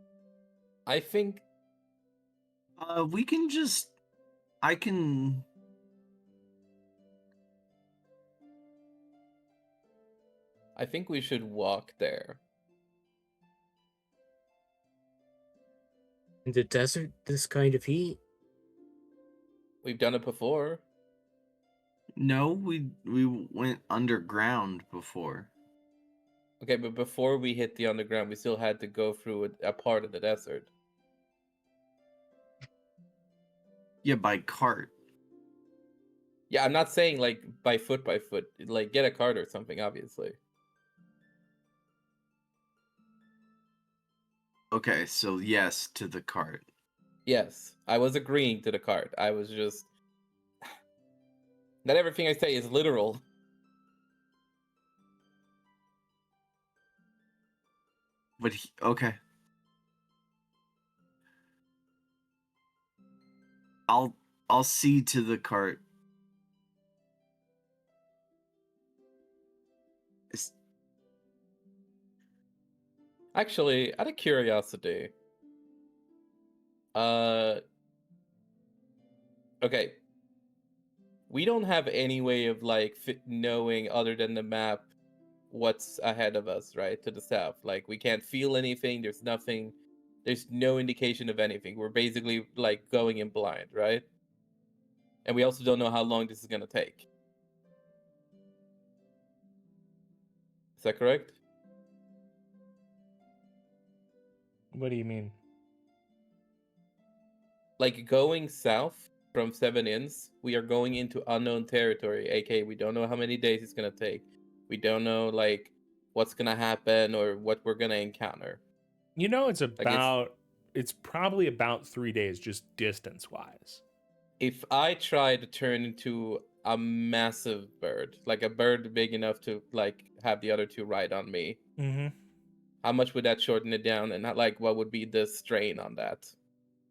S4: I think
S3: We can just. I can.
S4: we should walk there.
S2: In the desert, this kind of heat?
S4: We've done it before.
S3: No, we went underground before.
S4: Okay, but before we hit the underground, we still had to go through a part of the desert.
S3: Yeah, by cart.
S4: Yeah, I'm not saying like by foot, like get a cart or something, obviously.
S3: Okay, so yes to the cart.
S4: Yes, I was agreeing to the cart. I was just. Not everything I say is literal.
S3: But okay. I'll see to the cart. It's-
S4: Actually, out of curiosity, okay, we don't have any way of like knowing other than the map what's ahead of us, right? To the south. Like we can't feel anything, there's nothing, there's no indication of anything. We're basically like going in blind, right? And we also don't know how long this is going to take. Is that correct?
S1: What do you mean?
S4: Like going south from Seven Inns, we are going into unknown territory, aka we don't know how many days it's going to take. We don't know like what's going to happen or what we're going to encounter.
S1: You know, it's
S4: Like
S1: it's probably about 3 days, just distance wise.
S4: if I try to turn into a massive bird, like a bird big enough to like have the other two ride on me,
S1: Mm-hmm.
S4: how much would that shorten it down? And not like what would be the strain on that?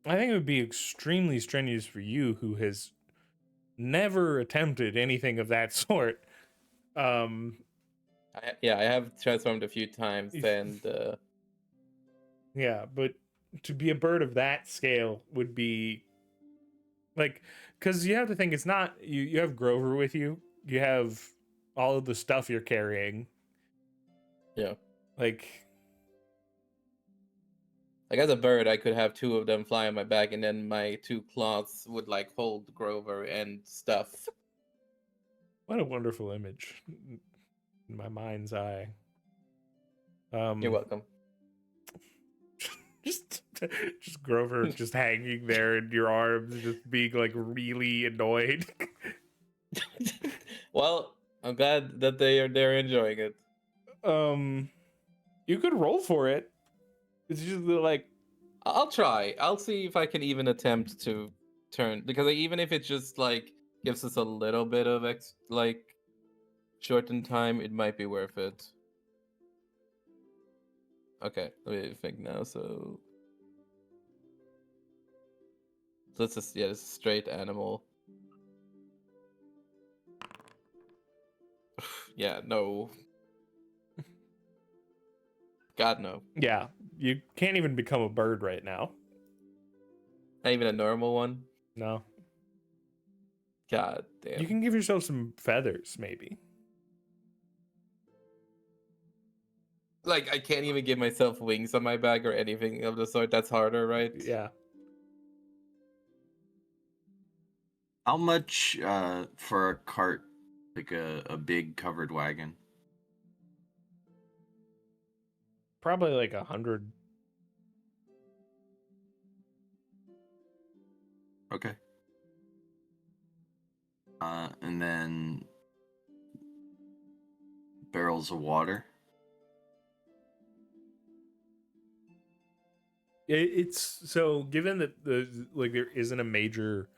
S1: I think it would be extremely strenuous for you, who has never attempted anything of that sort.
S4: I have transformed a few times, and
S1: Yeah, but to be a bird of that scale would be like, because you have to think it's not you. You have Grover with you. You have all of the stuff you're carrying.
S4: yeah,
S1: Like,
S4: as a bird, I could have two of them fly on my back, and then my two claws would like hold Grover and stuff.
S1: what a wonderful image in my mind's eye.
S4: You're welcome.
S1: just Grover just hanging there in your arms, just being like really annoyed.
S4: Well, I'm glad that they're enjoying it.
S1: You could roll for it. It's just like,
S4: I'll try. I'll see if I can even attempt to turn, because like, even if it just like gives us a little bit of shortened time, it might be worth it. Okay, let me think now. So let's just this is straight animal. Yeah, no. God no.
S1: yeah, you can't even become a bird right now.
S4: Not even a normal one.
S1: No.
S4: God damn.
S1: You can give yourself some feathers, maybe.
S4: Like I can't even give myself wings on my back or anything of the sort. That's harder, right?
S1: Yeah.
S3: How much for a cart, like a big covered wagon?
S1: Probably like 100.
S3: Okay. And then barrels of water.
S1: It's so given that there isn't a major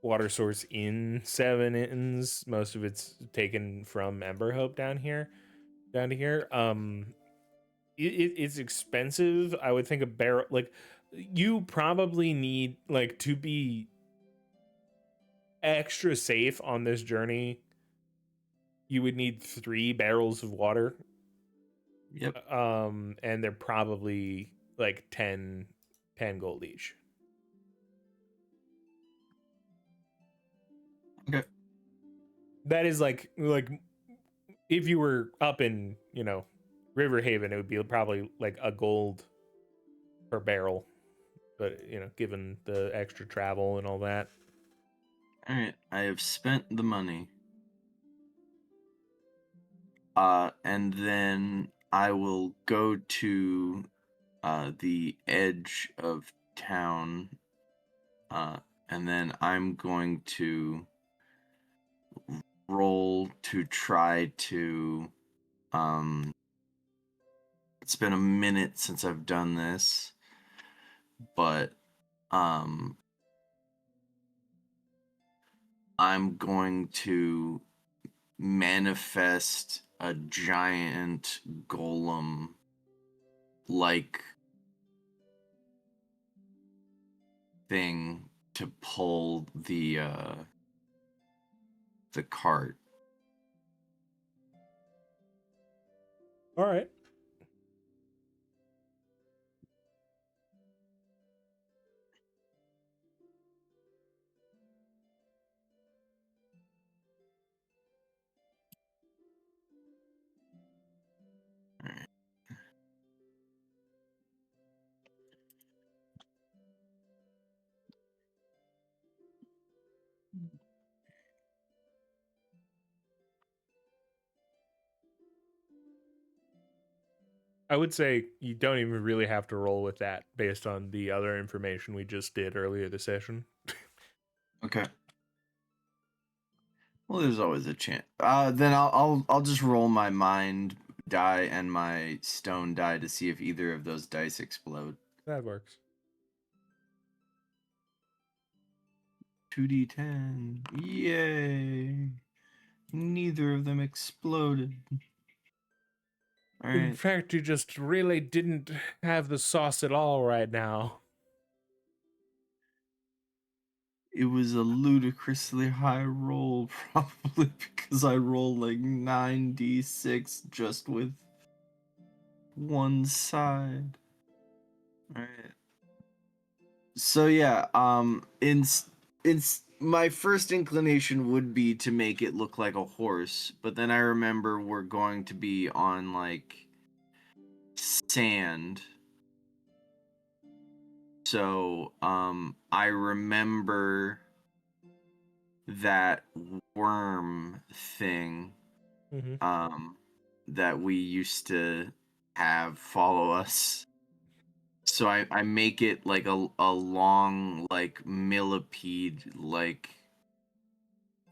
S1: water source in Seven Inns, most of it's taken from Emberhope down to here. It's expensive. I would think a barrel, like, you probably need, like, to be extra safe on this journey, you would need 3 barrels of water.
S3: Yep.
S1: And they're probably like 10 gold each.
S3: Okay.
S1: That is like if you were up in, Riverhaven, it would be probably like a gold per barrel. But, given the extra travel and all that.
S3: All right. I have spent the money. And then I will go to the edge of town, and then I'm going to roll to try to. It's been a minute since I've done this, but I'm going to manifest a giant golem like thing to pull the cart.
S1: All right.
S3: All right.
S1: I would say you don't even really have to roll with that based on the other information we just did earlier this session.
S3: Okay. Well, there's always a chance. Then I'll just roll my mind die and my stone die to see if either of those dice explode.
S1: That works.
S3: 2d10. Yay! Neither of them exploded. All
S1: In
S3: right.
S1: fact, you just really didn't have the sauce at all right now.
S3: It was a ludicrously high roll, probably because I rolled like 9d6 just with one side. All right. So yeah, in my first inclination would be to make it look like a horse, but then I remember we're going to be on like sand. So, I remember that worm thing,
S1: Mm-hmm.
S3: that we used to have follow us. So I make it like a long, like, millipede, like,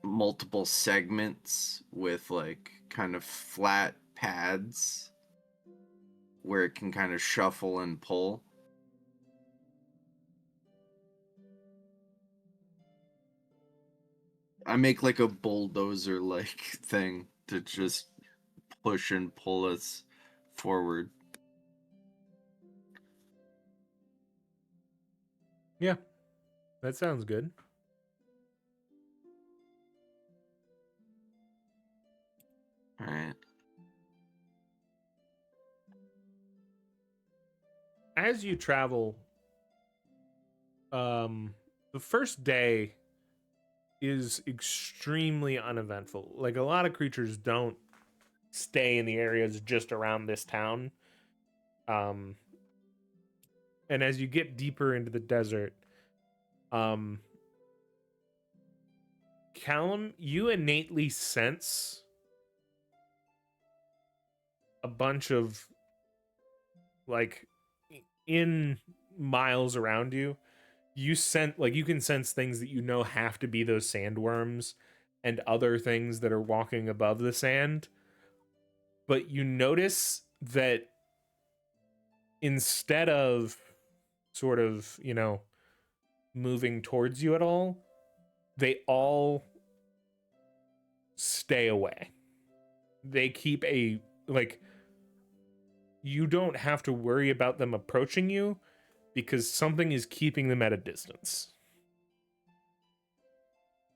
S3: multiple segments with, like, kind of flat pads where it can kind of shuffle and pull. I make like a bulldozer like thing to just push and pull us forward.
S1: Yeah, that sounds good.
S3: All right.
S1: As you travel, the first day is extremely uneventful. Like, a lot of creatures don't stay in the areas just around this town. And as you get deeper into the desert, Callum, you innately sense a bunch of, like, in miles around you, you can sense things that have to be those sandworms and other things that are walking above the sand. but you notice that instead of sort of, moving towards you at all, they all stay away. They keep you don't have to worry about them approaching you because something is keeping them at a distance.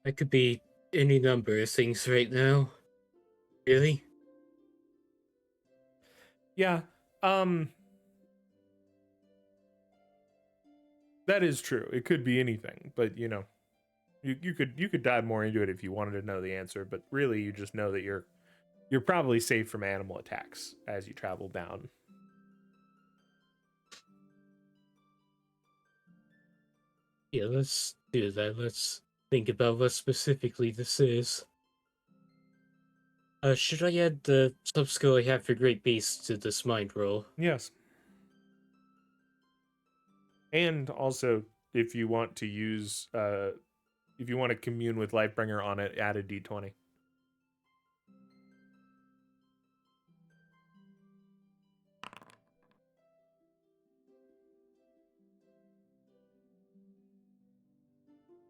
S2: That could be any number of things right now. Really?
S1: Yeah. That is true. It could be anything, but you could dive more into it if you wanted to know the answer, but really you just know that you're probably safe from animal attacks as you travel down.
S2: Yeah, let's do that. Let's think about what specifically this is. Should I add the sub-skill I have for Great Beast to this mind roll?
S1: Yes. And also, if you want to use, if you want to commune with Lifebringer on it, add a d20.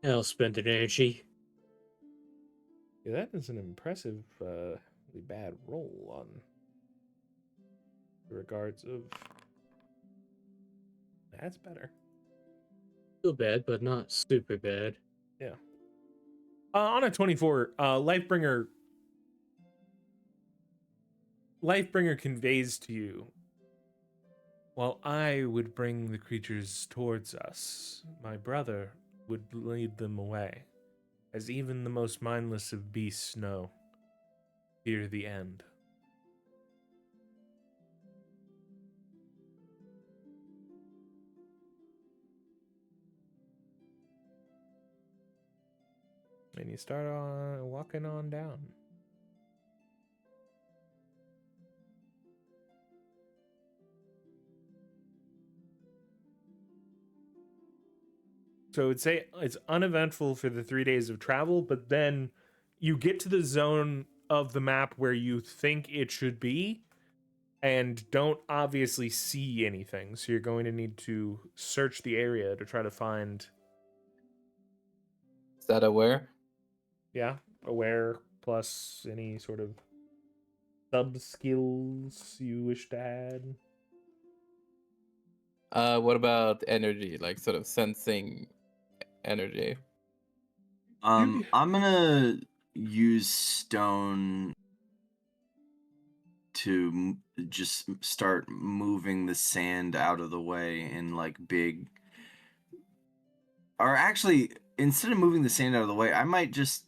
S2: I'll spend an energy.
S1: Yeah, that is an impressive, bad roll on the regards of. That's better.
S2: Still bad, but not super bad.
S1: Yeah. On a 24, Lifebringer conveys to you, while I would bring the creatures towards us, my brother would lead them away, as even the most mindless of beasts know. Fear the end. And you start on walking on down. So it'd say it's uneventful for the 3 days of travel, but then you get to the zone of the map where you think it should be and don't obviously see anything. So you're going to need to search the area to try to find,
S4: Is that aware?
S1: aware plus any sort of sub skills you wish to add.
S4: What about energy? Like sort of sensing energy.
S3: I'm gonna use stone to just start moving the sand out of the way in like big. Or actually, instead of moving the sand out of the way, I might just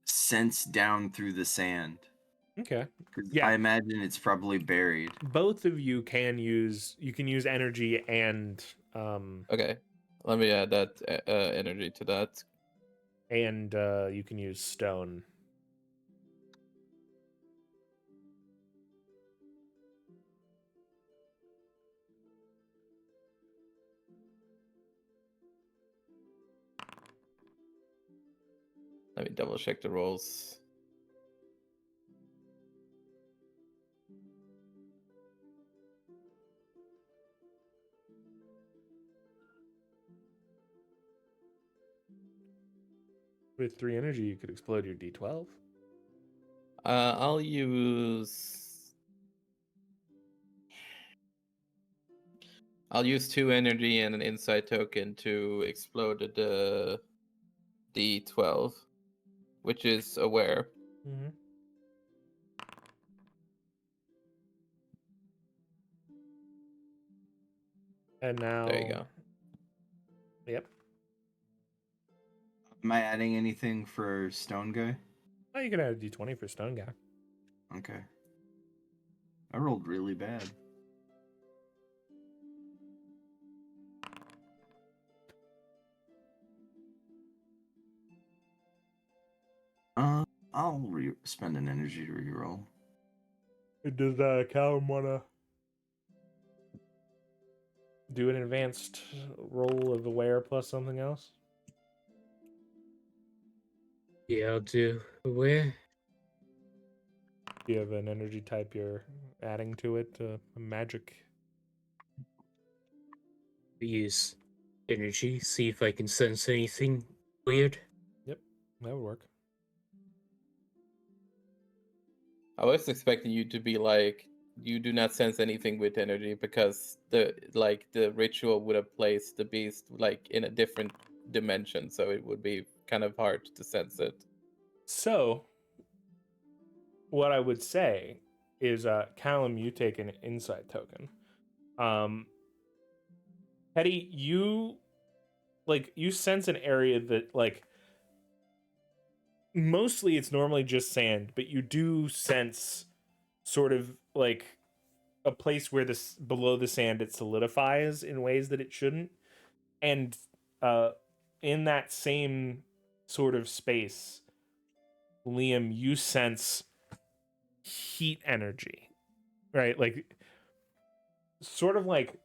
S3: sense down through the sand.
S1: Okay.
S3: 'Cause
S1: Yeah.
S3: I imagine it's probably buried.
S1: Both of you can use energy and
S4: Okay, let me add that energy to that.
S1: you can use stone.
S4: Let me double check the rolls.
S1: With 3 energy, you could explode your D12.
S4: I'll use 2 energy and an insight token to explode the D12, which is aware.
S1: Mm-hmm. And now,
S4: There you go.
S1: Yep.
S3: Am I adding anything for Stone Guy?
S1: Oh, you can add a D20 for stone guy.
S3: Okay. I rolled really bad. I'll spend an energy to reroll.
S1: Does Callum wanna do an advanced roll of aware plus something else?
S2: Yeah, I'll do. Aware.
S1: Do you have an energy type you're adding to it? A magic.
S2: Use energy, see if I can sense anything weird.
S1: Yep, that would work.
S4: I was expecting you to be like, you do not sense anything with energy because the ritual would have placed the beast like in a different dimension, so it would be kind of hard to sense it.
S1: So, what I would say is, Callum, you take an insight token. Hetty, you sense an area that mostly it's normally just sand, but you do sense sort of like a place where this below the sand it solidifies in ways that it shouldn't, and uh in that same sort of space, Liam, you sense heat energy, right? Like sort of like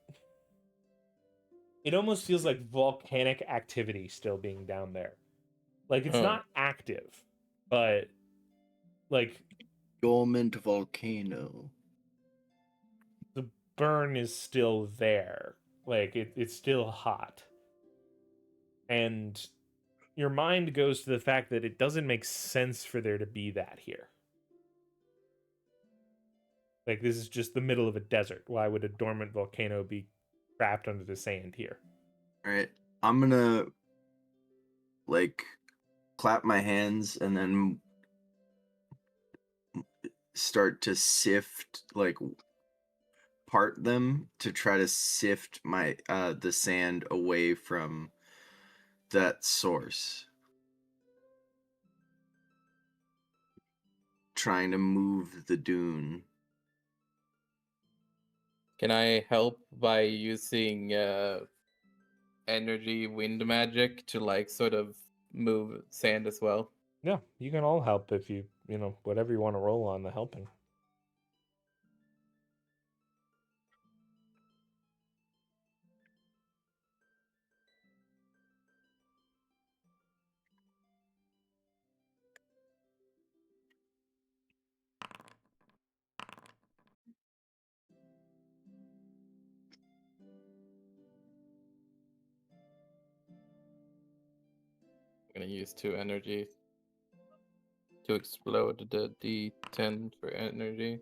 S1: it almost feels like volcanic activity still being down there. Like it's
S4: Oh.
S1: not active, but like
S3: Dormant volcano.
S1: the burn is still there. Like it's still hot. And your mind goes to the fact that it doesn't make sense for there to be that here. Like this is just the middle of a desert. Why would a dormant volcano be trapped under the sand here?
S3: All right, I'm gonna like clap my hands and then start to sift, like part them to try to sift my the sand away from that source. Trying to move the dune.
S4: Can I help by using energy wind magic to like sort of move sand as well?
S1: Yeah, you can all help if you know, whatever you want to roll on the helping.
S4: I'm gonna use 2 energy to explode the D10 for energy.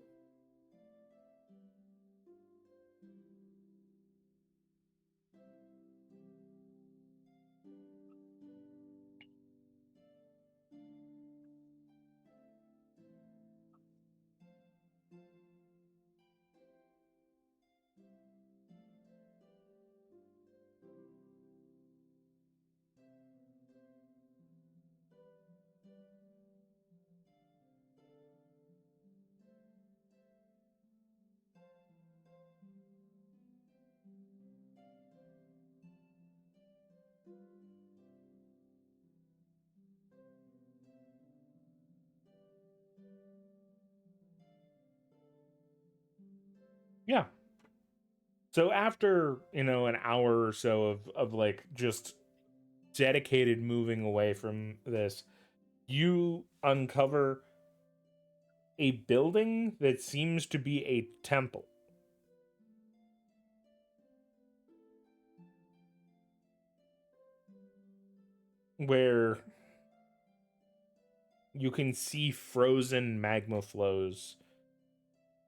S1: Yeah. So after, you know, an hour or so of like just dedicated moving away from this, you uncover a building that seems to be a temple. Where you can see frozen magma flows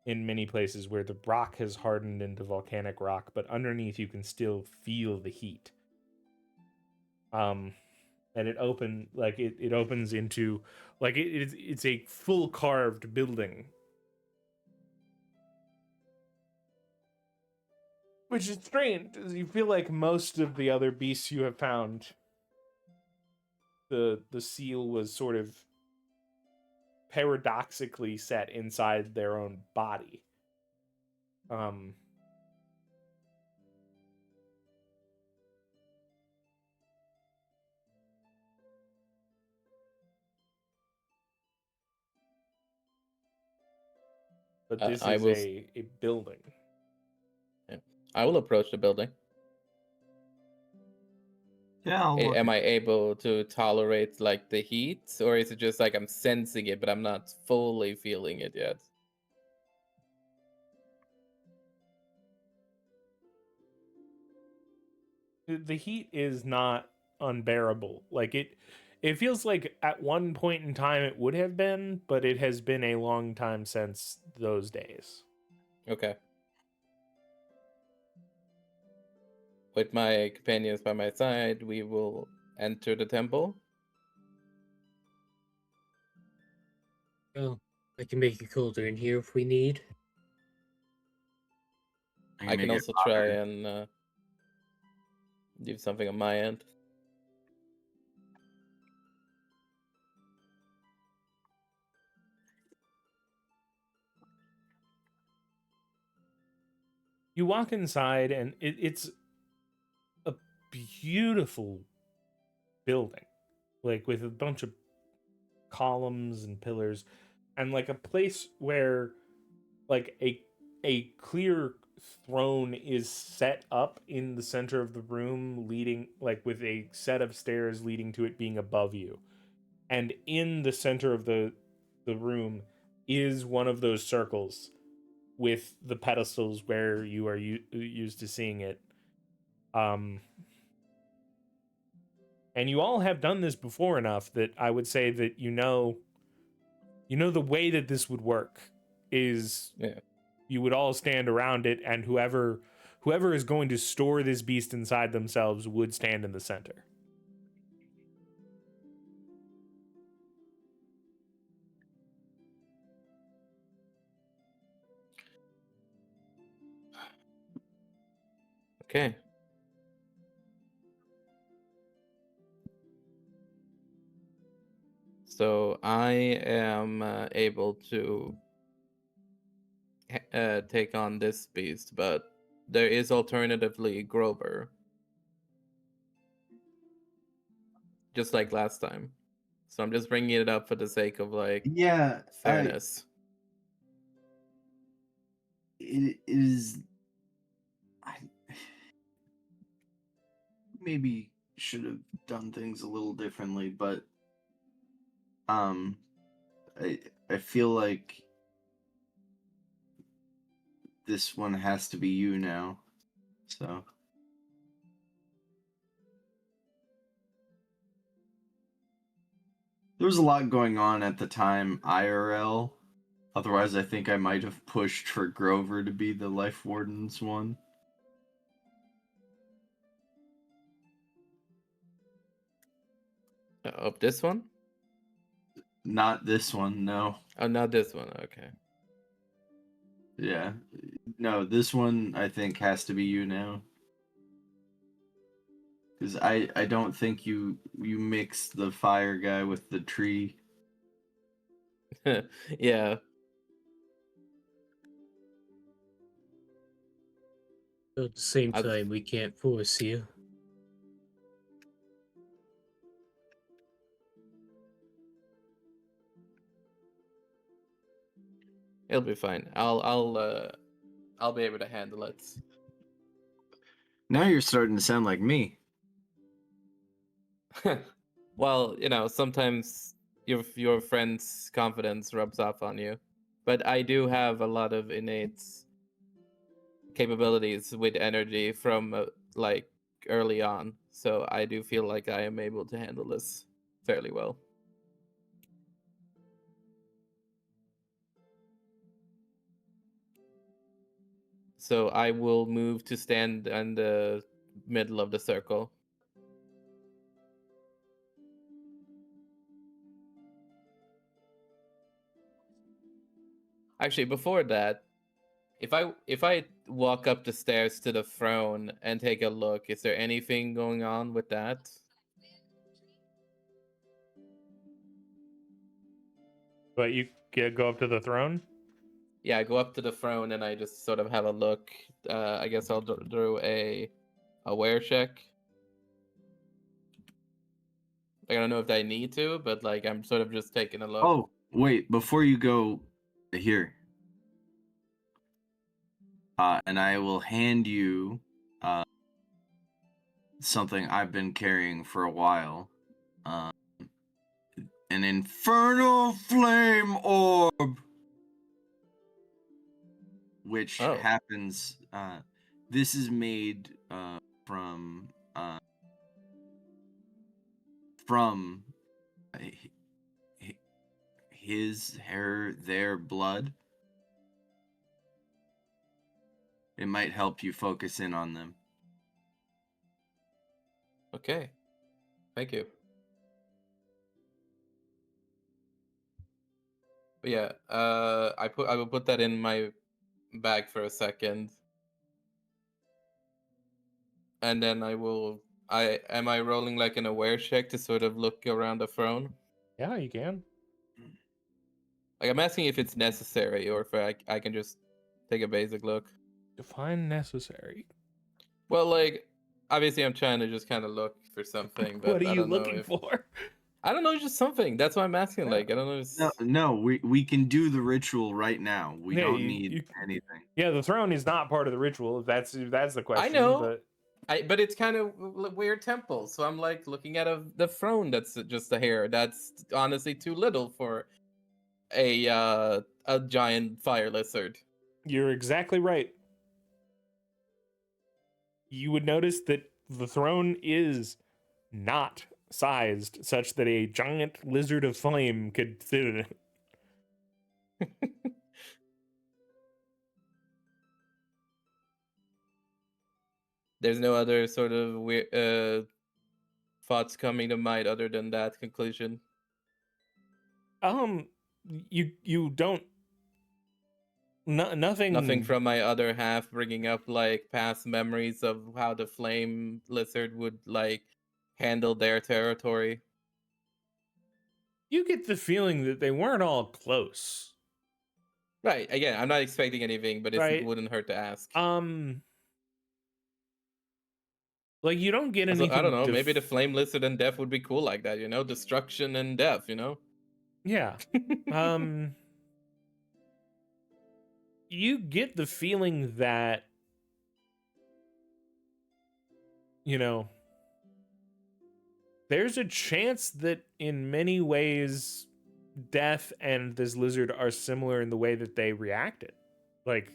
S1: in many places where the rock has hardened into volcanic rock, but underneath you can still feel the heat. And it opens into like it's a full carved building, which is strange, as you feel like most of the other beasts you have found, the seal was sort of paradoxically set inside their own body. But this
S4: I
S1: is
S4: will.
S1: a building.
S4: Yeah. I will approach the building.
S3: Yeah, I'll walk
S4: Am
S3: in.
S4: I able to tolerate like the heat, or is it just like I'm sensing it, but I'm not fully feeling it yet?
S1: The heat is not unbearable. Like it feels like at one point in time it would have been, but it has been a long time since those days.
S4: Okay. With my companions by my side, we will enter the temple.
S2: Well, I can make it colder in here if we need.
S4: I can
S3: make it
S4: also try
S3: hotter.
S4: and do something on my end.
S1: You walk inside and it's a beautiful building, like with a bunch of columns and pillars, and like a place where like a clear throne is set up in the center of the room, leading like with a set of stairs leading to it being above you. And in the center of the room is one of those circles with the pedestals where you are used to seeing it. And you all have done this before enough that I would say that you know the way that this would work is
S4: Yeah.
S1: you would all stand around it, and whoever is going to store this beast inside themselves would stand in the center.
S4: Okay. So I am able to take on this beast, but there is alternatively Grover, just like last time. So I'm just bringing it up for the sake of like
S3: Yeah,
S4: fairness.
S3: it is. I maybe should have done things a little differently, but um, I feel like this one has to be you now. So there was a lot going on at the time IRL. Otherwise, I think I might have pushed for Grover to be the Life Warden's one.
S4: Of this one?
S3: Not this one, no.
S4: Oh, not this one. Okay.
S3: Yeah. No, this one I think has to be you now. Because I don't think you mix the fire guy with the tree.
S4: Yeah.
S2: But at the same
S4: I've-
S2: time, we can't force you.
S4: It'll be fine. I'll be able to handle it.
S3: Now you're starting to sound like me.
S4: Well, sometimes your friend's confidence rubs off on you, but I do have a lot of innate capabilities with energy from like early on, so I do feel like I am able to handle this fairly well. So I will move to stand in the middle of the circle. Actually, before that, if I walk up the stairs to the throne and take a look, is there anything going on with that?
S1: But you go up to the throne.
S4: Yeah, I go up to the throne and I just sort of have a look. I guess I'll do a aware check. Like, I don't know if I need to, but like I'm sort of just taking a look.
S3: Oh, wait, before you go here. And I will hand you something I've been carrying for a while. Um, an infernal flame orb, which
S4: Oh,
S3: happens. This is made from uh, from uh, their blood. It might help you focus in on them.
S4: okay. Thank you. But yeah, I will put that in my bag for a second, and then I rolling like an aware check to sort of look around the throne.
S1: Yeah, you can.
S4: Like I'm asking if it's necessary or if I can just take a basic look.
S1: Define necessary.
S4: Well, like obviously I'm trying to just kind of look for something,
S1: What
S4: but
S1: are
S4: I
S1: you
S4: don't know
S1: looking
S4: if
S1: for?
S4: I don't know, just something. That's why I'm asking.
S1: Yeah.
S4: Like I don't know.
S3: No, we can do the ritual right now. We
S1: Yeah,
S3: don't need
S1: you
S3: anything.
S1: yeah, the throne is not part of the ritual. If that's the question.
S4: I know.
S1: But
S4: But it's kind of weird temple, so I'm like looking at the throne that's just a hair. That's honestly too little for a giant fire lizard.
S1: you're exactly right. You would notice that the throne is not sized such that a giant lizard of flame could sit in it.
S4: There's no other sort of weird thoughts coming to mind other than that conclusion.
S1: You don't
S4: Nothing
S1: nothing.
S4: from my other half bringing up like past memories of how the flame lizard would like handle their territory.
S1: You get the feeling that they weren't all close,
S4: Right. Again, I'm not expecting anything, but it
S1: right?
S4: wouldn't hurt to ask.
S1: Like you don't get
S4: Also, I don't
S1: anything.
S4: know. Maybe the flame lizard and death would be cool like that. You know, destruction and death. You know.
S1: Yeah. You get the feeling that you know there's a chance that in many ways death and this lizard are similar in the way that they reacted. Like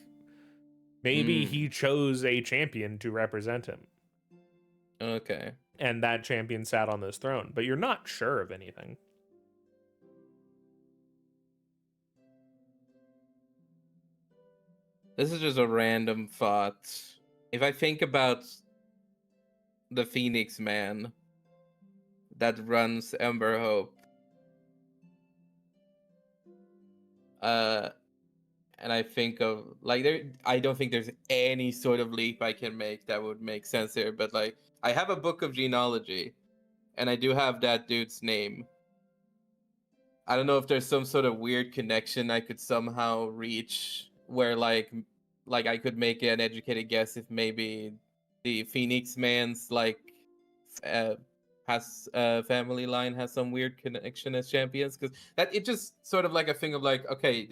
S1: maybe he chose a champion to represent him
S4: Okay.
S1: and that champion sat on this throne, but you're not sure of anything.
S4: This is just a random thought. If I think about the Phoenix Man that runs Ember Hope, and I think of like I don't think there's any sort of leap I can make that would make sense here, but like I have a book of genealogy, and I do have that dude's name. I don't know if there's some sort of weird connection I could somehow reach where like I could make an educated guess if maybe the Phoenix Man's like uh, has family line has some weird connection as champions, because that it just sort of like a thing of like, okay,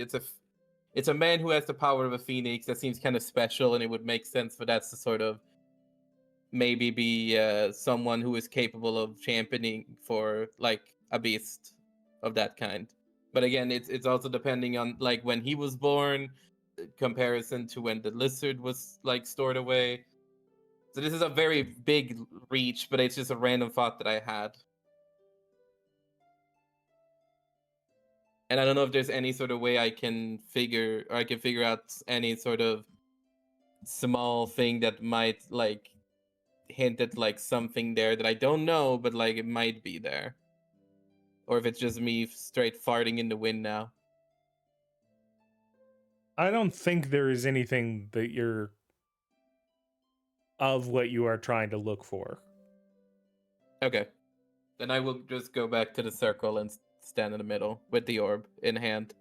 S4: it's a man who has the power of a phoenix that seems kind of special, and it would make sense for that to sort of maybe be someone who is capable of championing for like a beast of that kind. But again, it's also depending on like when he was born, comparison to when the lizard was like stored away. So this is a very big reach, but it's just a random thought that I had. And I don't know if there's any sort of way I can figure out any sort of small thing that might like hint at like something there that I don't know, but like it might be there. Or if it's just me straight farting in the wind now.
S1: I don't think there is anything that you're of what you are trying to look for.
S4: Okay. Then I will just go back to the circle and stand in the middle with the orb in hand.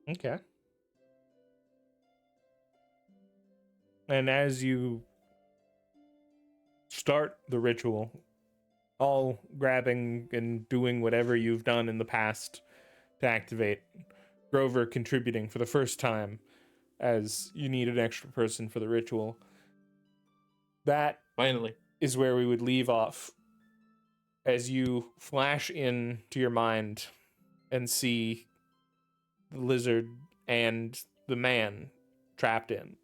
S1: Okay. And as you start the ritual, all grabbing and doing whatever you've done in the past to activate. Grover contributing for the first time as you need an extra person for the ritual. That
S4: Finally.
S1: is where we would leave off as you flash in to your mind and see the lizard and the man trapped in.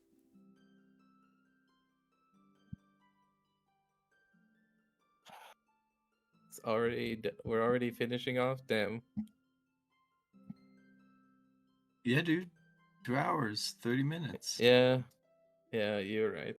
S4: We're already finishing off. Damn.
S3: Yeah, dude. 2 hours, 30 minutes.
S4: Yeah. Yeah, you're right.